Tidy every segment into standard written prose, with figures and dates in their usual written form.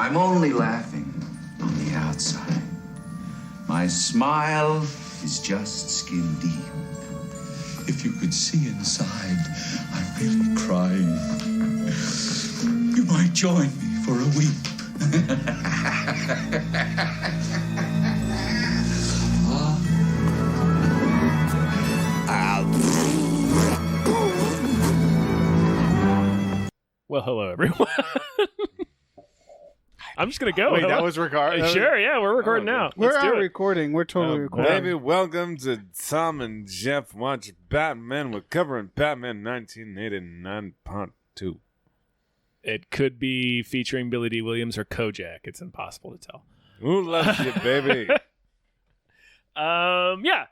I'm only laughing on the outside. My smile is just skin deep. If you could see inside, I'm really crying. You might join me for a weep. Well, hello, everyone. I'm just going to go. Wait, Hello? that was recording? Sure, yeah, we're recording now. We're Let's do it. recording. We're totally recording. Baby, welcome to Tom and Jeff Watch Batman. We're covering Batman 1989 Part 2. It could be featuring Billy D. Williams or Kojak. It's impossible to tell. Who loves you, baby? Yeah.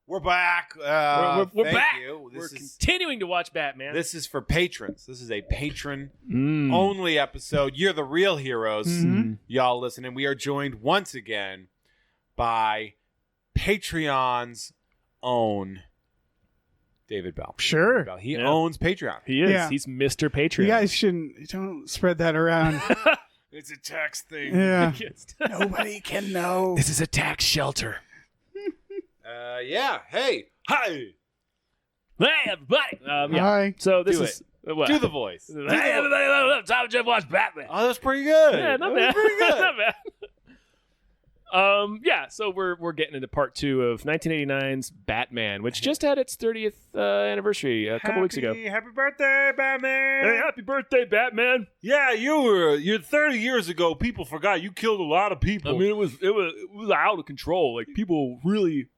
We're back. We're thank back. You. We're continuing to watch Batman. This is for patrons. This is a patron Mm. only episode. You're the real heroes, Mhm. y'all listening. We are joined once again by Patreon's own David Bell. Sure. Bell. He Yeah. owns Patreon. He is. Yeah. He's Mr. Patreon. You guys don't spread that around. It's a tax thing. Yeah. Nobody can know. This is a tax shelter. Yeah. Hey. Hi. Hey, everybody. Yeah. Hi. So this Do is what? Do the voice. Hey, everybody. Tom and Jeff watch Batman. Oh, that's pretty good. Yeah, not That bad. was pretty good. Not bad. Yeah, so we're getting into part 2 of 1989's Batman, which just had its 30th anniversary a couple weeks ago. Happy birthday, Batman. Hey, happy birthday, Batman! Yeah, you're 30 years ago. People forgot you killed a lot of people. I mean, it was out of control. Like people really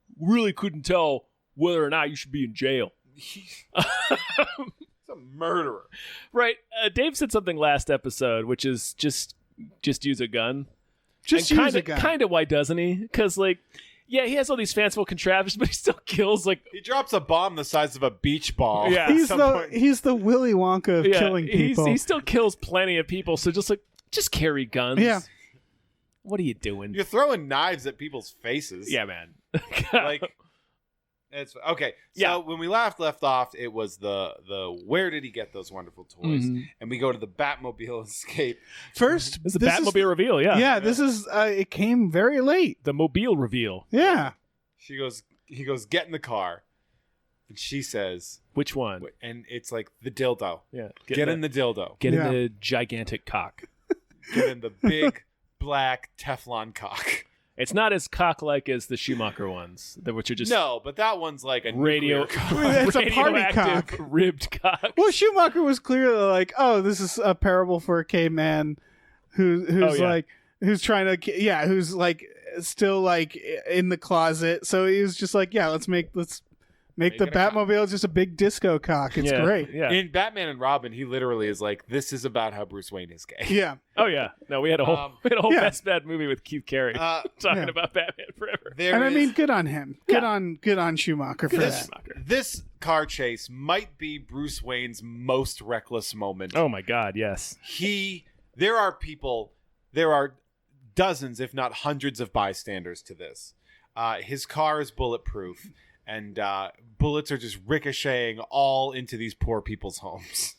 couldn't tell whether or not you should be in jail. he's a murderer. Right? Dave said something last episode, which is just use a gun. Just And use a gun. Kind of why doesn't he? Because yeah, he has all these fanciful contraptions, but he still kills He drops a bomb the size of a beach ball. Yeah. He's At some the point. he's the Willy Wonka of killing people. He still kills plenty of people. So just carry guns. Yeah. What are you doing? You're throwing knives at people's faces. Yeah, man. Like it's okay. So Yeah. when we left off, it was the where did he get those wonderful toys? Mhm. And we go to the Batmobile escape. First, This is the Batmobile reveal. Yeah. Yeah, this is it came very late. The mobile reveal. Yeah. He goes, get in the car. And she says, Which one? and it's like the dildo. Yeah. Get in the dildo. Get Yeah. in the gigantic cock. Get in the big black Teflon cock. It's not as cock-like as the Schumacher ones, which are just No, but that one's like a radio. nuclear cock. It's a party radioactive cock. ribbed cock. Well, Schumacher was clearly like, "Oh, this is a parable for a caveman who's Oh, yeah. like who's trying to who's like still like in the closet." So he was just like, "Yeah, let's make the Make it a cock. Batmobile just a big disco cock. It's Yeah, great." Yeah. In Batman and Robin, he literally is like, this is about how Bruce Wayne is gay. Yeah. Oh yeah. No, we had a whole Yeah. best bad movie with Keith Carey talking yeah. about Batman forever. There And I is- mean, good on him. Good on Schumacher for this, that. this car chase might be Bruce Wayne's most reckless moment. Oh my God, yes. There are dozens, if not hundreds of bystanders to this. His car is bulletproof, and bullets are just ricocheting all into these poor people's homes.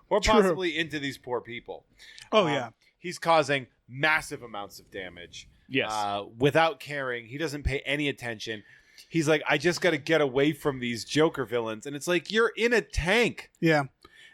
Or True. possibly into these poor people. Oh, yeah. He's causing massive amounts of damage. Yes. Without caring. He doesn't pay any attention. He's like, I just got to get away from these Joker villains. And it's like, you're in a tank. Yeah.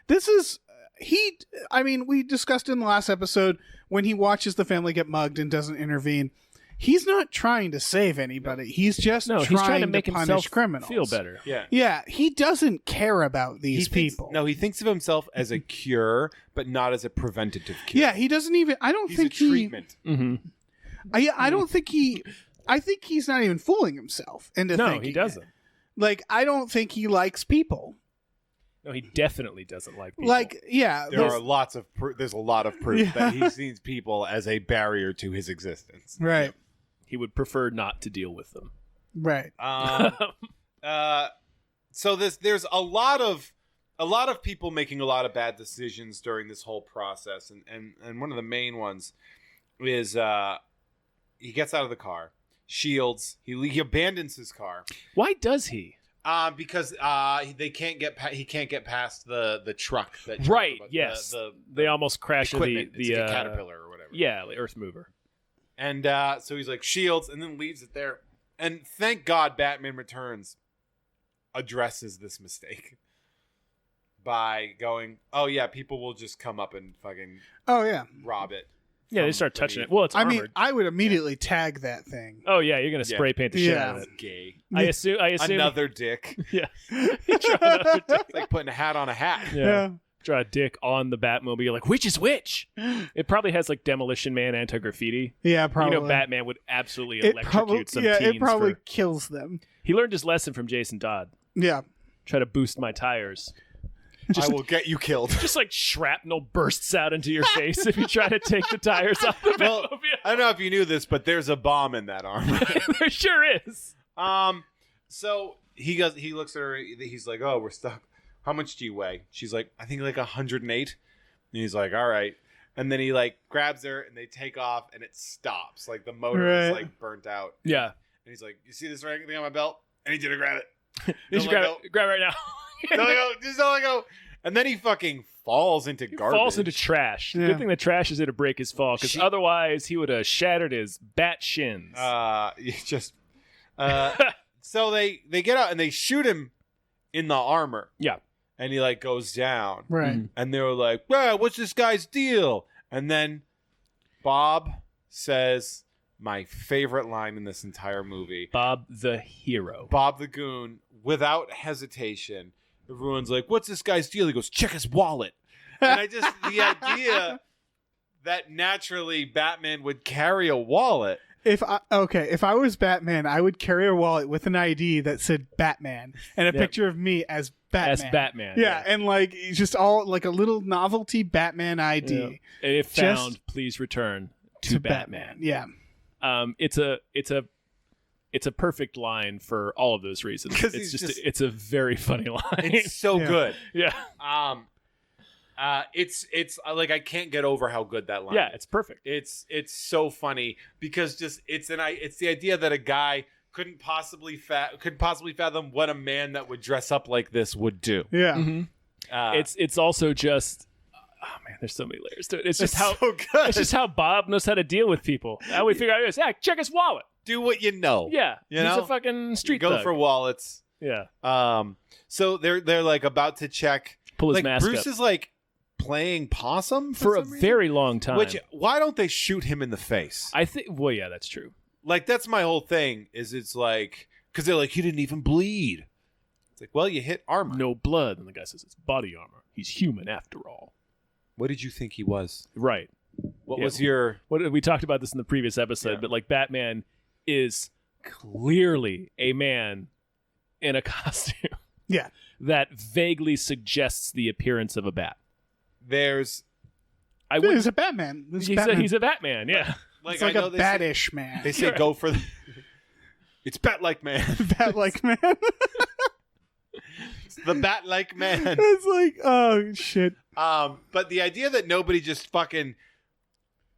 This is we discussed in the last episode when he watches the family get mugged and doesn't intervene. He's not trying to save anybody. He's just No, trying he's trying to make punish himself criminals. feel better. Yeah. Yeah, he doesn't care about these people. He thinks of himself as a cure, but not as a preventative cure. Yeah, he doesn't even. I don't He's think a treatment. Mm-hmm. I don't think he. I think he's not even fooling himself into No, thinking he it. doesn't. Like, I don't think he likes people. No, he definitely doesn't like people. Like, yeah, There's a lot of proof Yeah. that he sees people as a barrier to his existence. right, he would prefer not to deal with them. right. So there's a lot of people making a lot of bad decisions during this whole process, and one of the main ones is he gets out of the car, shields, he abandons his car. Why does he? Because he can't get past the truck. Right. The Yes. the They almost crash into equipment. the It's like a Caterpillar or whatever. whatever. Yeah, like Earth Mover. And so he's like, shields, and then leaves it there. And thank God Batman Returns addresses this mistake by going, oh, yeah, people will just come up and fucking Oh yeah. rob it. Yeah, they from start touching beneath. it. Well, it's I armored. mean, I would immediately tag that thing. Oh yeah, you're gonna spray paint the shit Yeah. out of it. Gay. I assume. Another dick. Yeah. Draw another dick. It's like putting a hat on a hat. Yeah. Draw a dick on the Batmobile. You're like, which is which? It probably has like Demolition Man anti-graffiti. Yeah, probably. You know, Batman would absolutely It electrocute probably, some yeah, teens. it probably for... kills them. He learned his lesson from Jason Todd. Yeah. Try to boost my tires. I will get you killed. Just like shrapnel bursts out into your face if you try to take the tires off the Well, Batmobile. I don't know if you knew this, but there's a bomb in that armor. There sure is. So he looks at her. He's like, "Oh, we're stuck. How much do you weigh?" She's like, "I think like 108." And he's like, "All right." And then he like grabs her, and they take off, and it stops. Like the motor is Right. like burnt out. Yeah. And he's like, "You see this thing on my belt? I need you to grab it. You should Don't let grab it right now. Don't let go. Just don't let go." And then he fucking falls into garbage. Falls into trash. Yeah. Good thing the trash is there to break his fall, because She- otherwise he would have shattered his bat shins. you just. So they get out and they shoot him in the armor. Yeah. And he like goes down. Right. Mhm. And they were like, "Well, what's this guy's deal?" And then Bob says my favorite line in this entire movie. Bob the hero. Bob the Goon, without hesitation, everyone's like, "What's this guy's deal?" He goes, "Check his wallet." And I just, the idea that naturally Batman would carry a wallet. If I was Batman, I would carry a wallet with an ID that said Batman and a Yep. picture of me as Batman. As Batman. Yeah, and like just all like a little novelty Batman ID Yeah. And if Just- found, please return to Batman. Yeah. It's a perfect line for all of those reasons. 'Cause It's he's just- it's a very funny line. It's so Yeah. good. yeah. It's like I can't get over how good that line Yeah, is. it's perfect. It's so funny because just it's the idea that a guy couldn't possibly fathom what a man that would dress up like this would do. Yeah. Mm-hmm. It's also just man, there's so many layers to it. It's just how so good. it's just how Bob knows how to deal with people. How we figure out is check his wallet. Do what you know. Yeah, You he's know? a fucking street Go thug. for wallets. Yeah, So they're like about to check. pull his Like mask Bruce up is like playing possum for a some reason? very long time. Which why don't they shoot him in the face? I think. Well, yeah, that's true. Like that's my whole thing. Is it's like because they're like he didn't even bleed. It's like well you hit armor. No blood, and the guy says it's body armor. He's human after all. What did you think he was? Right. What Yeah. was your? What we talked about this in the previous episode, Yeah. but like Batman is clearly a man in a costume. Yeah. That vaguely suggests the appearance of a bat. There's I would. He's a Batman. He's a Batman. Yeah. like It's like I know a they batish man. They say go for the. It's bat-like man. Bat-like man. It's the bat-like man. It's like, oh shit. But the idea that nobody just fucking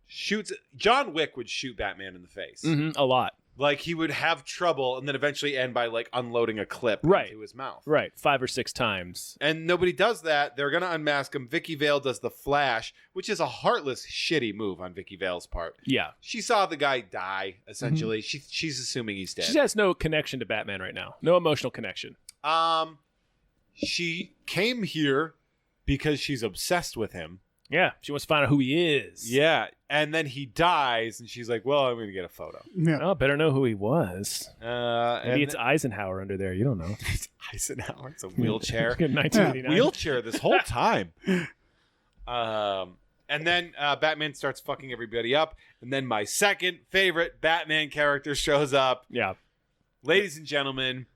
shoots John Wick would shoot Batman in the face. Mhm, a lot. Like he would have trouble and then eventually end by like unloading a clip Right. into his mouth. Right. 5 or 6 times. And nobody does that. They're gonna unmask him. Vicky Vale does the Flash, which is a heartless, shitty move on Vicky Vale's part. Yeah. She saw the guy die. Essentially, she's assuming he's dead. She has no connection to Batman right now. No emotional connection. She came here because she's obsessed with him. Yeah. She wants to find out who he is. Yeah, and then he dies, and she's like, "Well, I'm gonna get a photo." Yeah. Oh, better know who he was. And Maybe it's Eisenhower under there. You don't know. it's Eisenhower. It's a wheelchair. 1989. Wheelchair this whole time. And then Batman starts fucking everybody up, and then my second favorite Batman character shows up. Yeah. Ladies and gentlemen,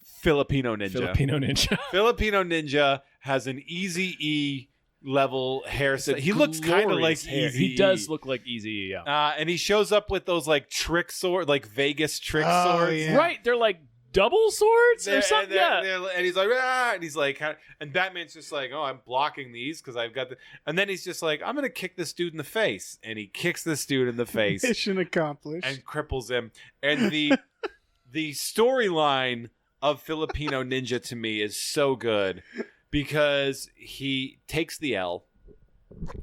Filipino Ninja. Filipino ninja. Filipino Ninja has an Easy E level hairstyle. He looks kind of like Glorious hair. Easy. He does look like Easy. Yeah. And he shows up with those like trick sword, like Vegas trick Oh, swords. yeah. Right. They're like double swords or They're- something. and Yeah. and he's like, ah, and he's like, and Batman's just like, oh, I'm blocking these because I've got the, and then he's just like, I'm gonna kick this dude in the face, and he kicks this dude in the face Mission accomplished. and cripples him. And the storyline of Filipino Ninja to me is so good because he takes the L.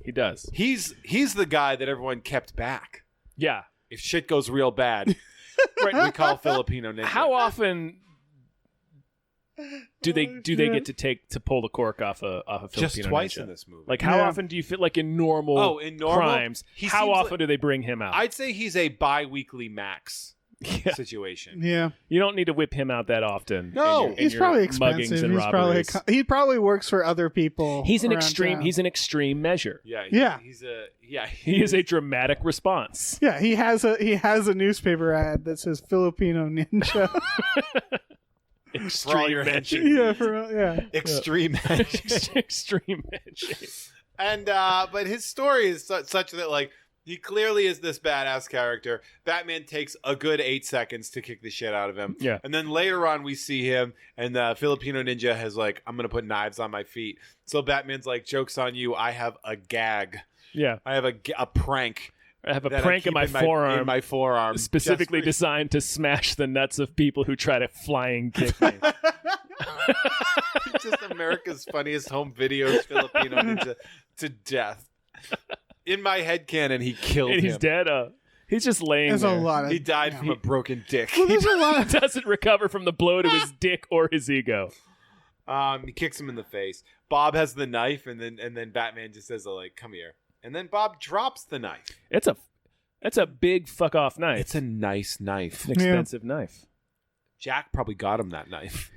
He does. He's the guy that everyone kept back. Yeah. If shit goes real bad, we call Filipino Ninja. How often do they get to pull the cork off a Filipino Just twice Ninja? in this movie. Like, how Yeah. often do you feel like in normal, crimes? he How seems often like- do they bring him out? I'd say he's a bi-weekly max Yeah. situation. Yeah, You don't need to whip him out that often. No. in he's your probably muggings expensive. and He's probably robberies. he probably works for other people. He's an around extreme. town. He's an extreme measure. Yeah. Yeah. He is a dramatic response. Yeah, he has a newspaper ad that says Filipino Ninja. For all your Extreme henchmen. yeah. Extreme. extreme mention. And but his story is such that like he clearly is this badass character. Batman takes a good 8 seconds to kick the shit out of him. Yeah. And then later on we see him and the Filipino Ninja has like, I'm gonna put knives on my feet. So Batman's like, joke's on you. I have a gag. Yeah. I have a prank. I have a that I prank in keep my forearm. In my forearm. Specifically just designed to smash the nuts of people who try to flying kick me. just America's funniest home videos Filipino Ninja to death. In my headcanon, he killed And he's him. dead. He's just laying There's there. a lot of He died from a broken dick. Well, there's a lot He doesn't recover from the blow to his dick or his ego. He kicks him in the face. Bob has the knife, and then Batman just says, like, come here. And then Bob drops the knife. It's a big fuck off knife. It's a nice knife. an expensive knife. Jack probably got him that knife.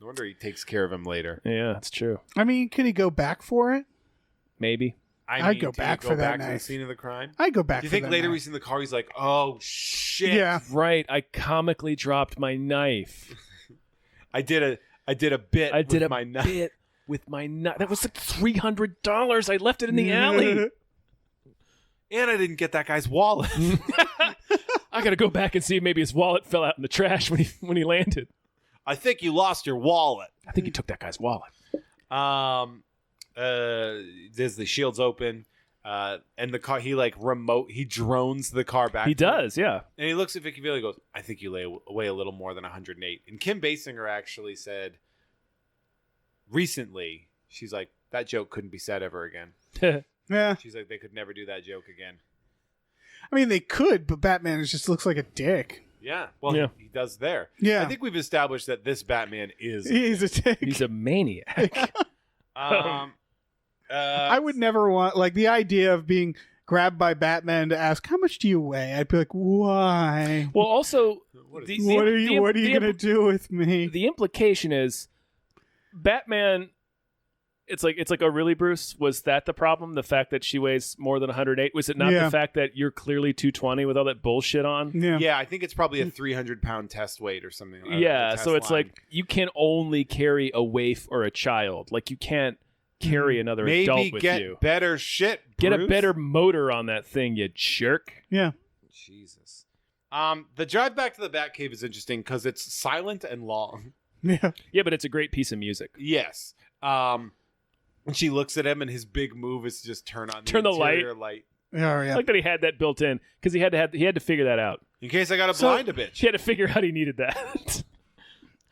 No wonder he takes care of him later. Yeah, that's true. I mean, could he go back for it? Maybe. I'd go do you back for that back to the knife. scene of the crime. I'd go back. Do you for think that later knife. he's in the car? He's like, "Oh shit! Yeah, Right. I comically dropped my knife. I did a bit. I did with a my knife. bit with my knife. That was like $300. I left it in the alley. And I didn't get that guy's wallet. I gotta go back and see if maybe his wallet fell out in the trash when he landed. I think you lost your wallet. I think he took that guy's wallet. There's the shields open, and the car. He drones the car back. He does, yeah. and he looks at Vicky Vale and goes, "I think you weigh a little more than 108." And Kim Basinger actually said recently, she's like, "That joke couldn't be said ever again." yeah. She's like, "They could never do that joke again." I mean, they could, but Batman just looks like a dick. Yeah, well, Yeah. He does there. Yeah, I think we've established that this Batman is. he's a dick. He's a maniac. I would never want the idea of being grabbed by Batman to ask how much do you weigh. I'd be like, why? Well, also, What is the- this? What are you? What are you the gonna do with me? the implication is Batman. It's like, oh, really, Bruce? Was that the problem? The fact that she weighs more than 108? Was it not Yeah. the fact that you're clearly 220 with all that bullshit on? Yeah. Yeah, I think it's probably a 300-pound test weight or something. Yeah, test so it's line. like you can only carry a waif or a child. Like you can't carry another maybe adult with get you. better shit. Get a Bruce. better motor on that thing, you jerk. Yeah. Jesus. The drive back to the Batcave is interesting because it's silent and long. Yeah. Yeah, but it's a great piece of music. Yes. And she looks at him, and his big move is to just turn on Turn the interior light. Oh, yeah. I like that he had that built in because he had to figure that out. In case I got to So- blind a bitch. He had to figure out he needed that.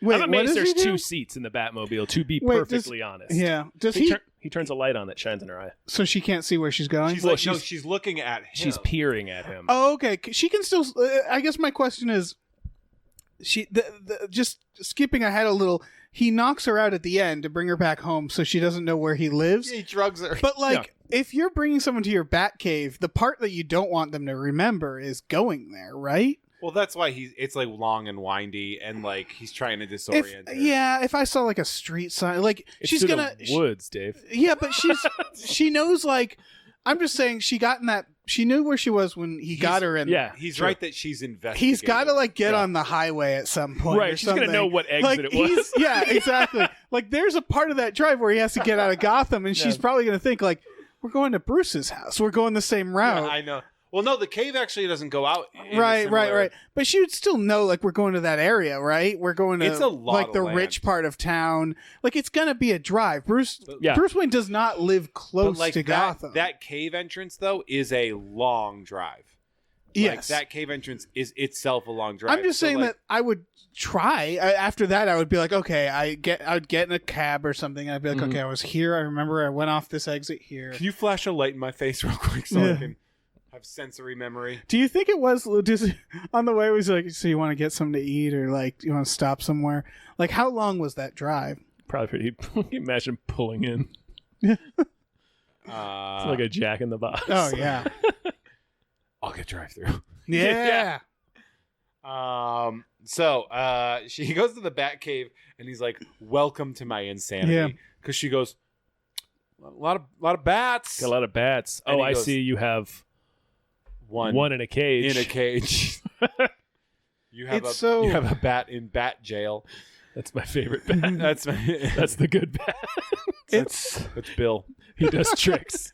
Wait, I'm what amazed does he there's do? 2 seats in the Batmobile. To be Wait, does- perfectly honest. Yeah. Does He, he? he turns a light on that shines in her eye. So she can't see where she's going. She's Well, like, no, she's- she's looking at him. She's peering at him. Oh, okay. She can still. I guess my question is, just skipping ahead a little. He knocks her out at the end to bring her back home, so she doesn't know where he lives. He drugs her. But if you're bringing someone to your Batcave, the part that you don't want them to remember is going there, right? Well, that's why it's like long and windy, and like he's trying to disorient her. If I saw like a street sign, like It's she's through gonna. the woods, Dave. Yeah, but she knows. Like, I'm just saying, she got in that. She knew where she was when he got her in. Yeah, He's true. right that she's investigating. He's got to get on the highway at some point. Right, or she's gonna something. know what exit it he's- was. Yeah, exactly. Like, there's a part of that drive where he has to get out of Gotham, and she's probably gonna think like, "We're going to Bruce's house. We're going the same Yeah, route." I know. Well, no, the cave actually doesn't go out. in a Right. similar- But she would still know, like, we're going to that area, right? We're going to It's a lot like of the land. rich part of town. Like, it's gonna be a drive. Bruce Wayne does not live But close like to Gotham. that cave entrance though is a long drive. Yes. Like, that cave entrance is itself a long drive. I'm just So, saying like, that I would try. After that, I would be like, okay, I'd get in a cab or something. I'd be like, okay, I was here. I remember I went off this exit here. Can you flash a light in my face real quick so Yeah. I can have sensory memory? Do you think it was just on the way? Was like, so you want to get something to eat, or like you want to stop somewhere? Like, how long was that drive? Probably pretty. Can you imagine pulling in? It's like a Jack in the Box. Oh yeah, I'll get drive through. yeah. So she goes to the Bat Cave and he's like, "Welcome to my insanity." Yeah. Because she goes, "A lot of bats. Got a lot of bats. And Oh, he I goes, see. You have One in a cage. in a cage. You have It's you have a bat in bat jail. That's my favorite bat. That's That's the good bat. It's that's Bill. He does tricks.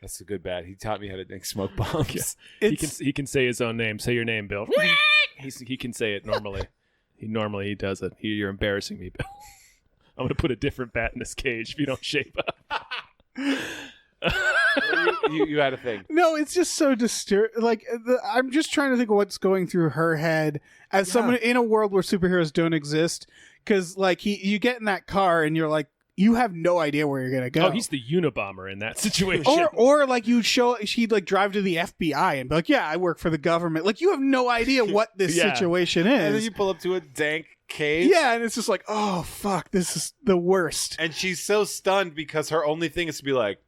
That's the good bat. He taught me how to make smoke bombs. He can say his own name. Say your name, Bill. He can say it normally. He does it. You're embarrassing me, Bill. I'm gonna put a different bat in this cage if you don't shape up. you had a thing. no, it's just so disturbing. Like, I'm just trying to think of what's going through her head as someone in a world where superheroes don't exist. Because like you get in that car and you're like, you have no idea where you're gonna go. Oh, he's the Unabomber in that situation. or like she'd like drive to the FBI and be like, yeah, I work for the government. Like, you have no idea what this Yeah. situation And then is. you pull up to a dank cave. Yeah, and it's just like, oh fuck, this is the worst. And she's so stunned because her only thing is to be like,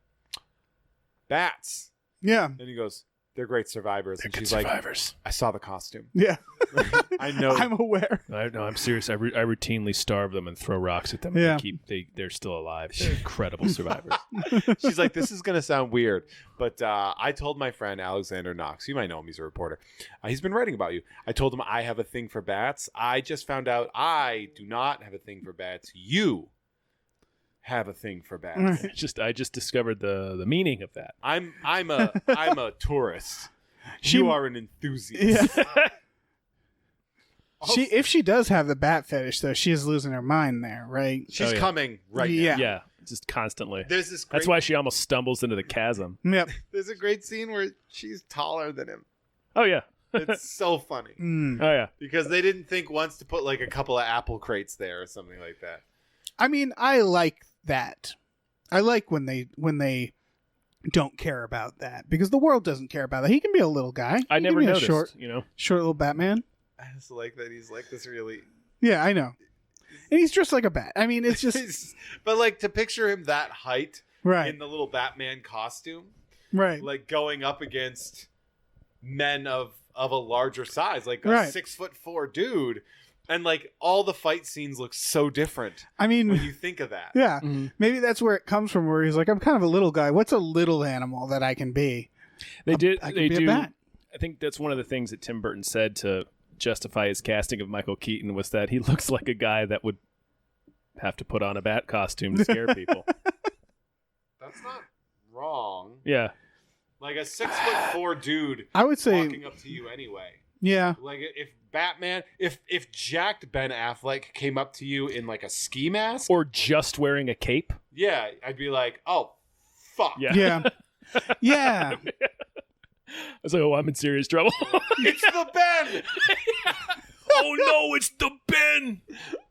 bats. Yeah, And he goes, they're great survivors. And she's survivors. like, I saw the costume. yeah. I know. I'm aware. I'm serious. I routinely starve them and throw rocks at them. Yeah. They're still alive. They're incredible survivors. She's like, this is going to sound weird, but I told my friend Alexander Knox, you might know him, he's a reporter. He's been writing about you. I told him I have a thing for bats. I just found out I do not have a thing for bats. You have a thing for bats. I just discovered the meaning of that. I'm a tourist. She- You are an enthusiast. Yeah. If she does have the bat fetish, though, she is losing her mind there, right? She's Oh, yeah. coming right Yeah. now. Yeah, just constantly. There's this great, That's why she almost stumbles into the chasm. Yep. there's a great scene where she's taller than him. Oh yeah. It's so funny. Mm. Oh yeah. Because they didn't think once to put like a couple of apple crates there or something like that. I mean, I like that. I like when they don't care about that, because the world doesn't care about that. He can be a little guy. I He never can be noticed. a short little Batman. I just like that he's like this really. Yeah, I know. And he's dressed like a bat. I mean, it's just But like to picture him that height right, in the little Batman costume, right. like going up against men of a larger size, like a Right. 6'4" dude, and like all the fight scenes look so different I when mean, you think of that. yeah, Mhm. maybe that's where it comes from. Where he's like, I'm kind of a little guy. What's a little animal that I can be? They I can They be a do. bat. I think that's one of the things that Tim Burton said to justify his casting of Michael Keaton was that he looks like a guy that would have to put on a bat costume to scare people. That's not wrong. Yeah. Like a 6'4" dude I would say, walking up to you anyway. yeah, Like if Batman, if jacked Ben Affleck came up to you in like a ski mask, Or just wearing a cape. yeah, I'd be like, oh, fuck. Yeah. yeah, yeah. I was like, oh, I'm in serious trouble. It's the Ben. Oh no, it's the Ben.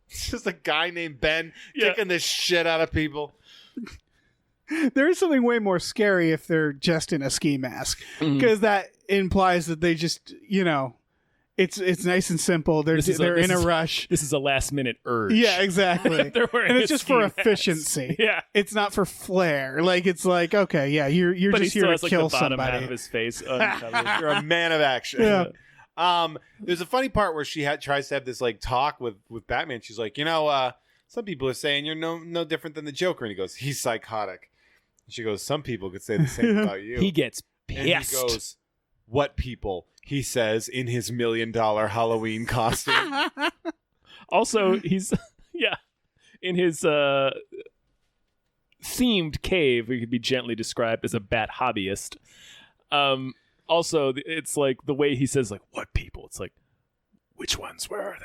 It's just a guy named Ben Yeah. kicking the shit out of people. There is something way more scary if they're just in a ski mask, Mm-hmm. because that implies that they just, it's nice and simple. They're This is a- they're this in a is- rush. This is a last minute urge. Yeah, exactly. They're wearing And it's a just for ski mask. efficiency. Yeah. It's not for flair. Like, it's like, okay, yeah, you're But he just still here has to like kill the bottom half somebody. of his face uncovered. You're a man of action. Yeah. There's a funny part where she tries to have this like talk with Batman. She's like, some people are saying you're no different than the Joker, and he goes, he's psychotic. And she goes, some people could say the same about you. He gets And he pissed. goes, what people? He says in his $1 million Halloween costume. Also, he's in his themed cave. He could be gently described as a bat hobbyist. Also, it's like the way he says, like, "What people?" It's like, which ones? Where are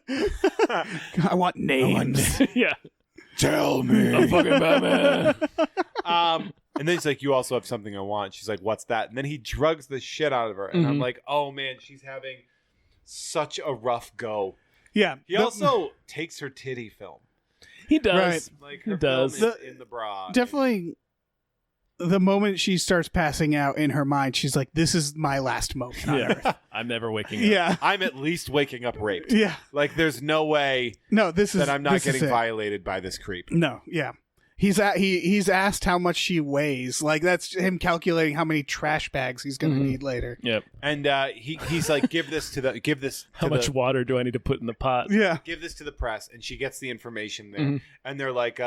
they? I want names. yeah, Tell me. I'm fucking Batman. And then he's like, you also have something I want. She's like, what's that? And then he drugs the shit out of her. And I'm like, oh, man, she's having such a rough go. Yeah. He also takes her titty film. He does. Like, He her does. film is in the bra. Definitely the moment she starts passing out in her mind, she's like, this is my last moment on Earth. Yeah. I'm never waking up. Yeah. I'm at least waking up raped. Yeah. Like, there's no way No, this is that I'm not this is getting it. violated by this creep. No, yeah. He's asked how much she weighs. Like that's him calculating how many trash bags he's going to need later. Yep. And he's like, give this to How much water do I need to put in the pot? Yeah. give this to the press, and she gets the information there, and they're like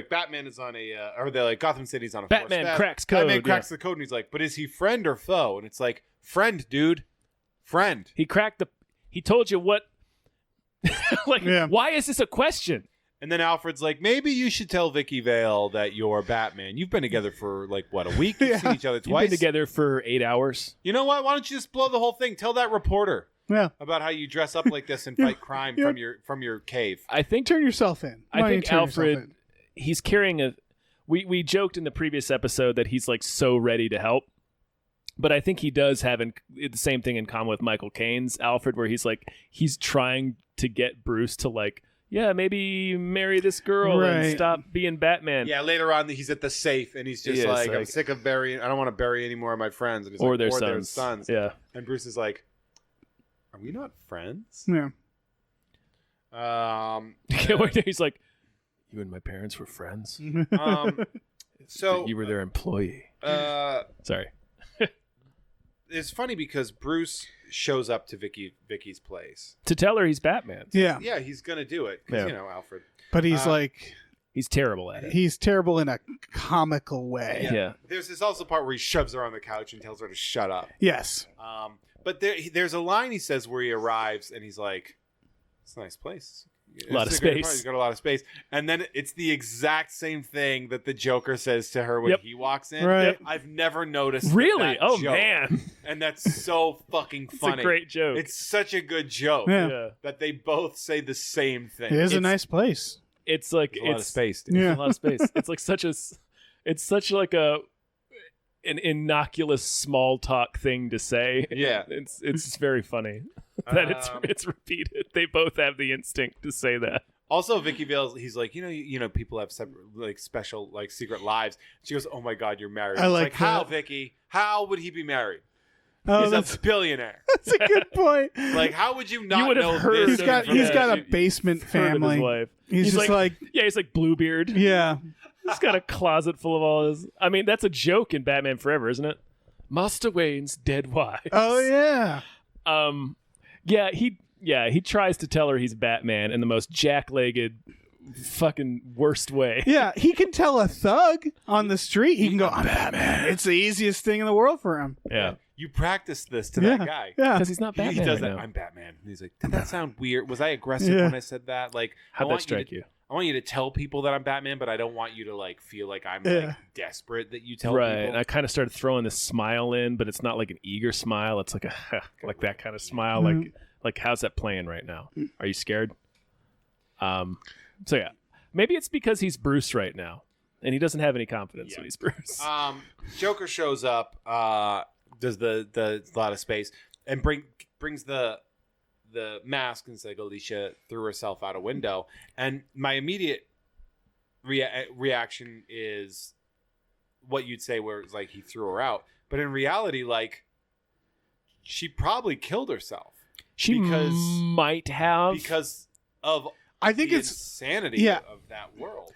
Batman is on or they're like Gotham City's on a force Batman fast. cracks code. Batman cracks yeah. the code, and he's like, but is he friend or foe? And it's like, friend, dude, friend. He cracked the. He told you what. Like, Yeah. why is this a question? And then Alfred's like, maybe you should tell Vicky Vale that you're Batman. You've been together for like what, a week? You've seen each other You've twice. been together for 8 hours. You know what? Why don't you just blow the whole thing? Tell that reporter Yeah. about how you dress up like this and fight crime from your cave. I think. Turn yourself in. I Why don't you think turn yourself Alfred. in? He's carrying a. We joked in the previous episode that he's like so ready to help, but I think he does have the same thing in common with Michael Caine's Alfred, where he's like he's trying to get Bruce to like. Yeah, maybe marry this girl and Right. stop being Batman. Yeah, later on he's at the safe and he's just Yeah, like, it's I'm like- sick of burying. I don't want to bury any more of my friends. And he's Or like, their sons. Yeah. And Bruce is like, are we not friends? Yeah. He's like, you and my parents were friends. So You were their employee. Sorry. it's funny because Bruce shows up to Vicky's place. To tell her he's Batman. Yeah. Yeah, he's gonna do it because Yeah. Alfred. But he's like He's terrible at it. he's terrible in a comical way. Yeah. There's this also part where he shoves her on the couch and tells her to shut up. Yes. But there's a line he says where he arrives and he's like, "It's a nice place. A lot of It's a good space. party. He's got a lot of space." And then it's the exact same thing that the Joker says to her when Yep. he walks in. Right. I've never noticed. Really? that Oh, joke. man. And that's so fucking It's funny. a great joke. It's such a good joke Yeah. yeah. that they both say the same thing. It is a It's- nice place. It's like, There's a lot of it's space. Dude. Yeah. a lot of space. It's like it's such like an innocuous small talk thing to say. Yeah. It's very funny that Um, it's repeated. They both have the instinct to say that. Also, Vicky Vale, he's like, you know, people have separate, like special, like secret lives. She goes, "Oh my God, you're married." I It's like how, that. Vicky? How would he be married? Oh, He's that's a billionaire. a good point. Like, how would you not You would have know heard this? He's got Yeah. a basement Heard of his family. life. He's just like yeah, he's like Bluebeard. yeah. He's got a closet full of all his. I mean, that's a joke in Batman Forever, isn't it? Master Wayne's dead wives. Oh yeah. He tries to tell her he's Batman in the most jack-legged, fucking worst way. Yeah, he can tell a thug on the street. He can go, "I'm Batman." It's the easiest thing in the world for him. Yeah, You practice this to Yeah. that guy. Yeah. because he's not Batman. He does right that. now. I'm Batman. And he's like, did that sound weird? Was I aggressive Yeah. when I said that? Like, How'd that strike you? I want you to tell people that I'm Batman, but I don't want you to like feel like I'm Yeah. like desperate that you tell Right, people. and I kind of started throwing this smile in, but it's not like an eager smile. It's like a like that kind of smile. Mm-hmm. Like how's that playing right now? Are you scared? So yeah, maybe it's because he's Bruce right now, and he doesn't have any confidence when he's Bruce. Joker shows up, does the lot of space, and brings the mask, and it's like Alicia threw herself out a window. And my immediate reaction is what you'd say, where it's like he threw her out, but in reality, like she probably killed herself She because- might have because of I think the it's insanity yeah. of that world.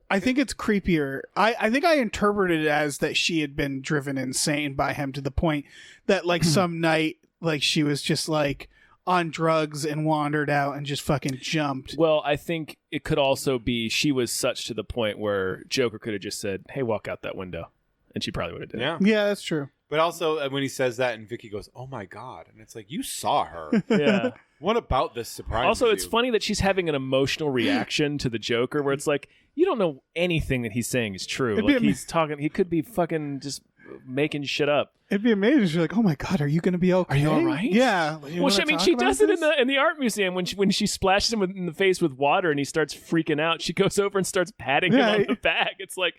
I think it's creepier. I think I interpreted it as that she had been driven insane by him to the point that like some night like she was just like on drugs and wandered out and just fucking jumped. Well, I think it could also be she was such to the point where Joker could have just said, "Hey, walk out that window," and she probably would have did. Yeah. Yeah, that's true. But also when he says that and Vicky goes, "Oh my God," and it's like, you saw her. it. Yeah. What about this surprise? Also, it's funny that she's having an emotional reaction to the Joker, where it's like you don't know anything that he's saying is true. It'd be Like he's talking, he could be fucking just making shit up. It'd be amazing. She's like, "Oh my God, are you going to be okay? Are you all right?" Yeah. Well, she does it in the art museum when she splashes him in the face with water and he starts freaking out. She goes over and starts patting him Yeah. on the back. It's like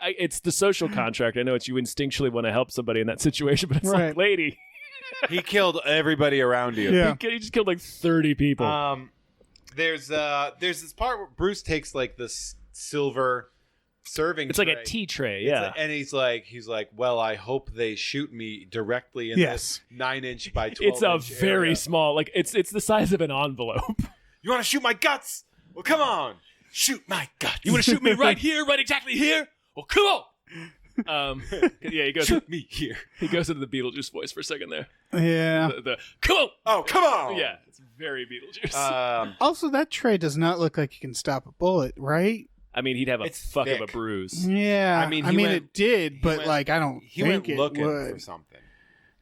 it's the social contract. I know it's you instinctually want to help somebody in that situation, but it's Right. like, lady, He killed everybody around you. Yeah. he just killed like 30 people. There's this part where Bruce takes like this silver serving It's like a tray. tea tray, It's yeah. like- and he's like, well, I hope they shoot me directly in Yes. this 9-inch by 12 It's a inch very area. small, like it's the size of an envelope. You want to shoot my guts? Well, come on, shoot my guts. You want to shoot me right here, right exactly here? Well, come on. Yeah, he goes shoot me here? into the Beetlejuice voice for a second there. Yeah. The come on. Oh, come on. Yeah, it's very Beetlejuice. Also, that tray does not look like you can stop a bullet, right? I mean, he'd have a It's fuck of a thick. bruise. Yeah. I mean, he went- it did, but went- like I don't he think went it looking would. for something.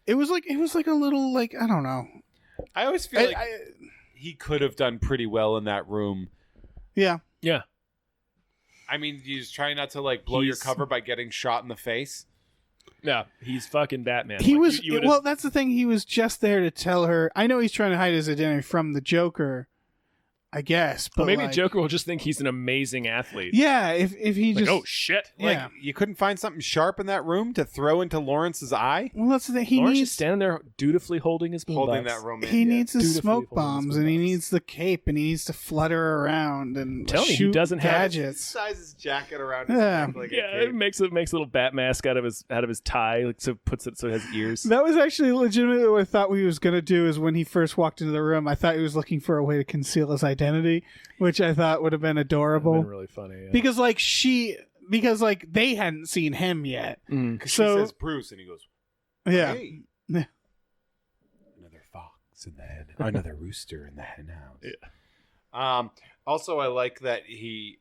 It was like a little like I don't know. I always feel like I- he could have done pretty well in that room. yeah. Yeah. I mean, you just try not to like blow your He's- cover by getting shot in the face. Yeah, he's fucking Batman. He Like, was you would've- well. That's the thing. He was just there to tell her. I know he's trying to hide his identity from the Joker, I guess. But Well, maybe like, Joker will just think he's an amazing athlete. Yeah, if he Like, just oh shit! Like yeah. you couldn't find something sharp in that room to throw into Lawrence's eye. Well, that's the thing. He Lawrence needs just standing there dutifully holding his Holding boombox. that room in. he needs his Dutifully smoke holding his bombs and he boombox. needs the cape and he needs to flutter around and Tell me, he shoot doesn't have- gadgets. Sizes jacket around his Yeah. neck like a Yeah, cape. it makes a little bat mask out of his tie, like so puts it so it has ears. That was actually legitimately what I thought we was gonna do. Is when he first walked into the room, I thought he was looking for a way to conceal his identity, which I thought would have been Would've adorable. been really funny. Yeah. Because like they hadn't seen him yet. Mm. 'Cause So- she says Bruce, and he goes, Yeah. "Hey, Yeah. another fox in the hen, another rooster in the hen house." Yeah. Also, I like that he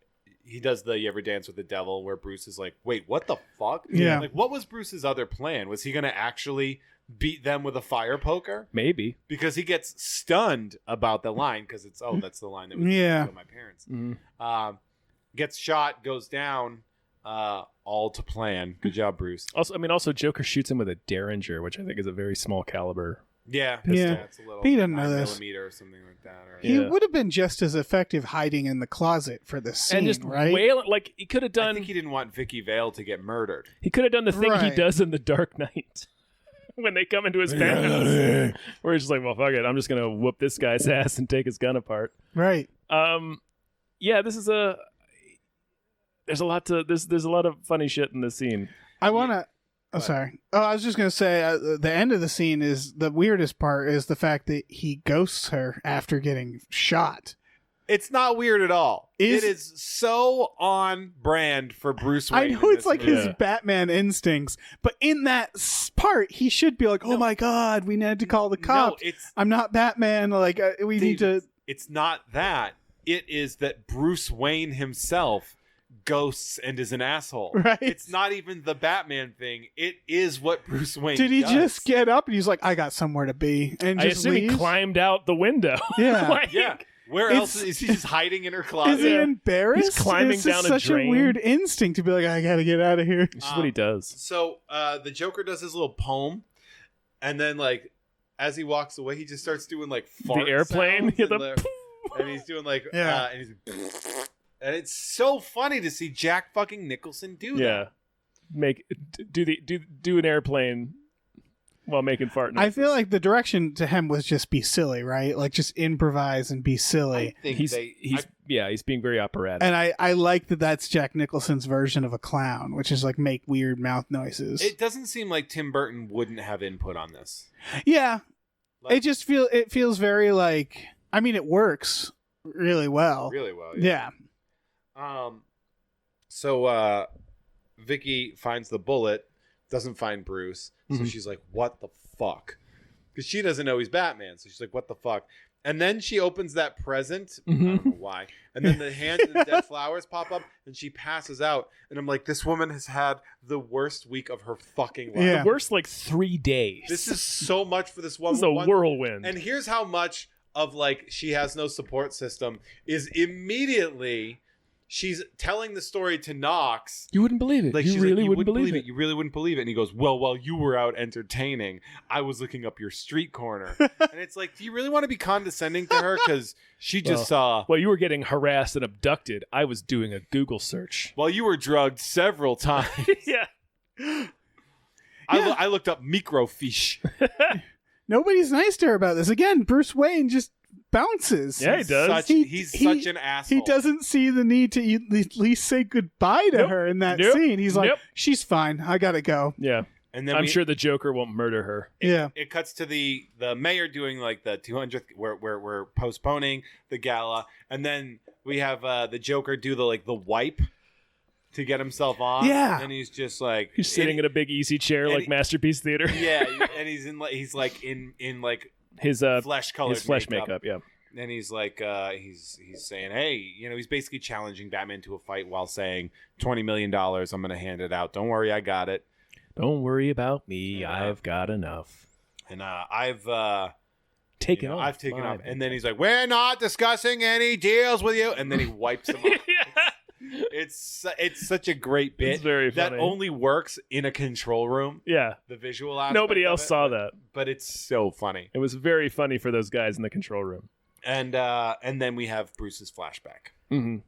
does the "You ever dance with the devil," where Bruce is like, "Wait, what the fuck?" Yeah. Like, what was Bruce's other plan? Was he going to actually beat them with a fire poker? Maybe. Because he gets stunned about the line because it's that's the line that was Yeah. killed my parents. Mhm. Gets shot, goes down, all to plan. Good job, Bruce. Also Joker shoots him with a Derringer, which I think is a very small caliber. Yeah, Yeah. It's a little He doesn't know 9mm or something like that. Or, He Yeah. would have been just as effective hiding in the closet for this scene, And just right? wailing, like he could have I done. think he didn't want Vicky Vale to get murdered. He could have done the thing he Right. does in The Dark Knight when they come into his penthouse, where he's just like, "Well, fuck it, I'm just gonna whoop this guy's ass and take his gun apart." Right. Yeah, this is a. There's a lot of funny shit in this scene. I want to. Oh, What? sorry. Oh, I was just gonna say the end of the scene is the weirdest part. Is the fact that he ghosts her after getting shot. It's not weird at all. Is- It is so on brand for Bruce Wayne. I know in it's this like movie. his Yeah. Batman instincts, but in that part, he should be like, "Oh No. my God, we need to call the cops. No, it's I'm not Batman. Like we need to." It's not that. It is that Bruce Wayne himself ghosts and is an asshole. Right. It's not even the Batman thing. It is what Bruce Wayne Did he does. just get up and he's like, "I got somewhere to be," and I just assume leaves? he climbed out the window. Yeah. Like, Yeah. Where It's- else is he just hiding in her closet? Is he embarrassed? He's climbing it's just down a such drain. a weird instinct to be like, "I gotta get out of here." It's just what he does. So the Joker does his little poem, and then like as he walks away, he just starts doing like fart The airplane, sounds yeah, and, the and he's doing like Yeah. and he's and it's so funny to see Jack fucking Nicholson do Yeah, do an airplane while making fart noises. I feel like the direction to him was just be silly, right? Like just improvise and be that. I silly. think he's being very operatic. And I like that that's Jack Nicholson's version of a clown, which is like make weird mouth noises. it doesn't seem like Tim Burton wouldn't have input on this. Yeah. Like- It feels very like, I mean, it works really well. Really well. Yeah. So Vicky finds the bullet, doesn't find Bruce. So Mhm. she's like, "What the fuck?" Because she doesn't know he's Batman. So she's like, "What the fuck?" And then she opens that present. I don't know why. And then the hand and the dead flowers pop up, and she passes out. And I'm like, this woman has had the worst week of her fucking life. Yeah. The worst 3 days. This is so much for this this woman. is a whirlwind. And here's how much of like she has no support system is immediately she's telling the story to Knox. You wouldn't believe it. Like, You she's really like, wouldn't believe it. You really wouldn't believe it. And he goes, well, while you were out entertaining, I was looking up your street corner. And it's like, do you really want to be condescending to her? Because she just saw, Well, you were getting harassed and abducted. I was doing a Google search. while you were drugged several times. Yeah. I looked up microfiche. Nobody's nice to her about this. Again, Bruce Wayne just bounces. Yeah, he does. He's such an asshole. He doesn't see the need to at least say goodbye to Nope. her in that Nope. scene. He's like, Nope. she's fine. I gotta go. Yeah. And then I'm sure the Joker won't murder her. Yeah. it cuts to the mayor doing like the 200th where we're postponing the gala, and then we have the Joker do the wipe to get himself on. Yeah. And he's just like He's sitting in a big easy chair and like he- Masterpiece Theater. yeah, and he's in like His flesh colored his flesh makeup. Yeah. And he's like he's saying, hey, he's basically challenging Batman to a fight while saying $20 million, I'm gonna hand it out, don't worry, I got it. Don't worry about me. Yeah. I've got enough. And I've Taken off. I've taken my- off. And then he's like, we're not discussing any deals with you. And then he wipes him off. Yeah. It's such a great bit It's very that funny. only works in a control room. Yeah. The visual aspect. Nobody of else it, saw but- that. but it's so funny. It was very funny for those guys in the control room. And then we have Bruce's flashback Mm-hmm.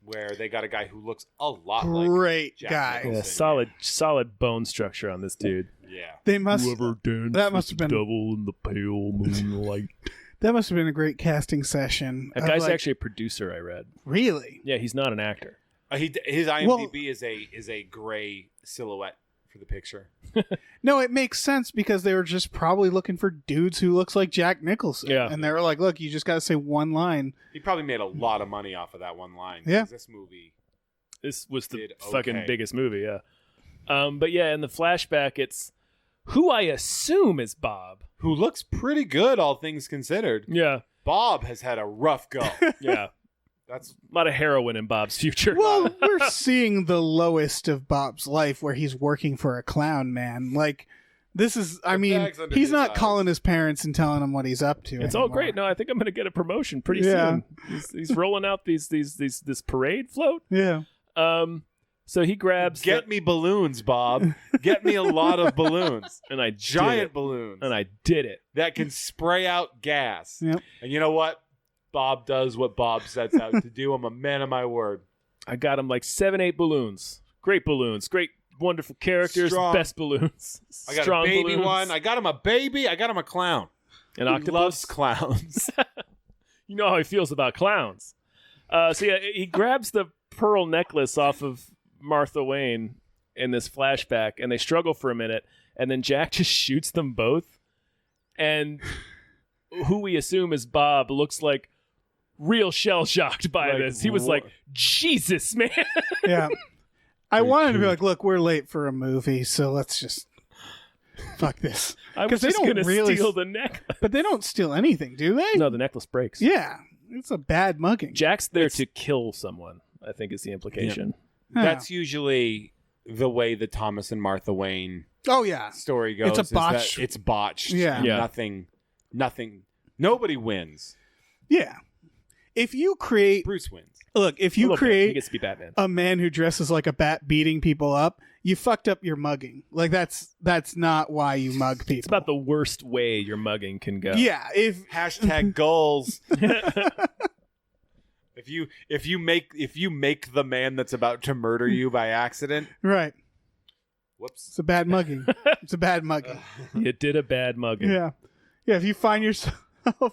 where they got a guy who looks a lot like Great Jack guy. Nicholson. Yeah, solid bone structure on this dude. Yeah. They must. danced that must have been- devil in the pale moonlight. That must have been a great casting session. That of, guy's like, actually a producer. I read. really. Yeah, he's not an actor. His IMDb is a gray silhouette for the picture. No, it makes sense because they were just probably looking for dudes who looks like Jack Nicholson. Yeah. And they were like, look, you just got to say one line. He probably made a lot of money off of that one line. Yeah. 'cause this movie. This was the Did fucking okay. biggest movie. Yeah. But yeah, in the flashback, it's who I assume is Bob. Who looks pretty good, all things considered. Yeah. Bob has had a rough go. Yeah. That's A lot of heroin in Bob's future. Well, we're seeing the lowest of Bob's life where he's working for a clown man. Like, this is, I The mean, bag's under he's his not eyes. calling his parents and telling them what he's up to. It's all anymore. great. No, I think I'm going to get a promotion pretty Yeah. soon. He's rolling out this parade float. Yeah. So he grabs get me balloons, Bob. Get me a lot of balloons. and I Giant did balloons it. And I did it. that can spray out gas. Yep. And you know what? Bob does what Bob sets out to do. I'm a man of my word. I got him like 7-8 balloons. Great balloons. Great, wonderful characters. Strong. Best balloons. I got Strong a baby balloons. one. I got him a baby. I got him a clown. An He octopus. loves clowns. You know how he feels about clowns. So yeah, he grabs the pearl necklace off of Martha Wayne in this flashback, and they struggle for a minute, and then Jack just shoots them both. And who we assume is Bob looks like real shell shocked by Like, this. He was like, Jesus, man. Yeah. I wanted to be like, look, we're late for a movie, so let's just fuck this. I was 'Cause they just don't going to really- steal the necklace. But they don't steal anything, do they? No, the necklace breaks. Yeah. It's a bad mugging. Jack's there to kill someone, I think is the implication. Yeah. That's usually the way the Thomas and Martha Wayne Oh, yeah. story goes. It's a is that botch. It's botched. Yeah. Yeah. Nothing. Nobody wins. Yeah. If you create, Bruce wins. look, if A you little bit. He create gets to be Batman. a man who dresses like a bat beating people up, you fucked up your mugging. Like, that's not why you mug people. It's about the worst way your mugging can go. Yeah. If, Hashtag goals. If you make the man that's about to murder you by accident, right. whoops. It's a bad mugging. It's a bad mugging. You did a bad mugging. Yeah. Yeah. If you find yourself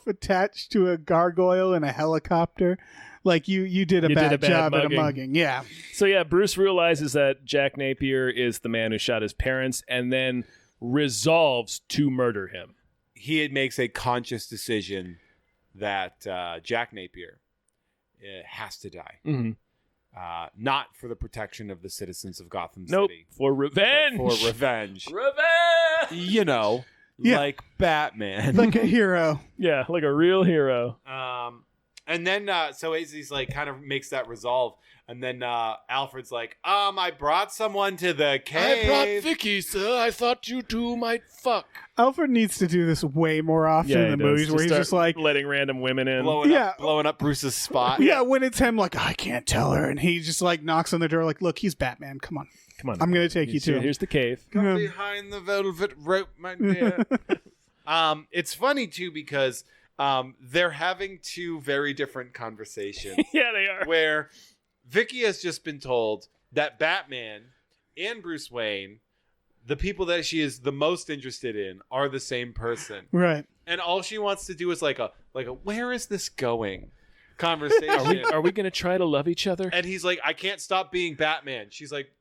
attached to a gargoyle in a helicopter, like you did a You bad did a bad job at a mugging. mugging. Yeah. So yeah, Bruce realizes that Jack Napier is the man who shot his parents and then resolves to murder him. He makes a conscious decision that Jack Napier has to die. Mm-hmm. Not for the protection of the citizens of Gotham Nope. City. For but revenge. for revenge. Revenge. You know, Yeah. like Batman. Like a hero. Yeah, like a real hero. And then so Izzy's like kind of makes that resolve, and then Alfred's like, I brought someone to the cave. Vicky, sir. I thought you two might fuck. Alfred needs to do this way more often in the movies, where he's just like letting random women in. blowing up Bruce's spot. Yeah, when it's him, like, I can't tell her, and he just like knocks on the door, like, look, he's Batman. Come on, I'm gonna take you to him. Here's the cave. Come behind the velvet rope, my dear. It's funny too because they're having two very different conversations. Yeah, they are. Where Vicky has just been told that Batman and Bruce Wayne, the people that she is the most interested in, are the same person. Right. And all she wants to do is like a where is this going conversation. Are we going to try to love each other? And he's like, I can't stop being Batman. She's like,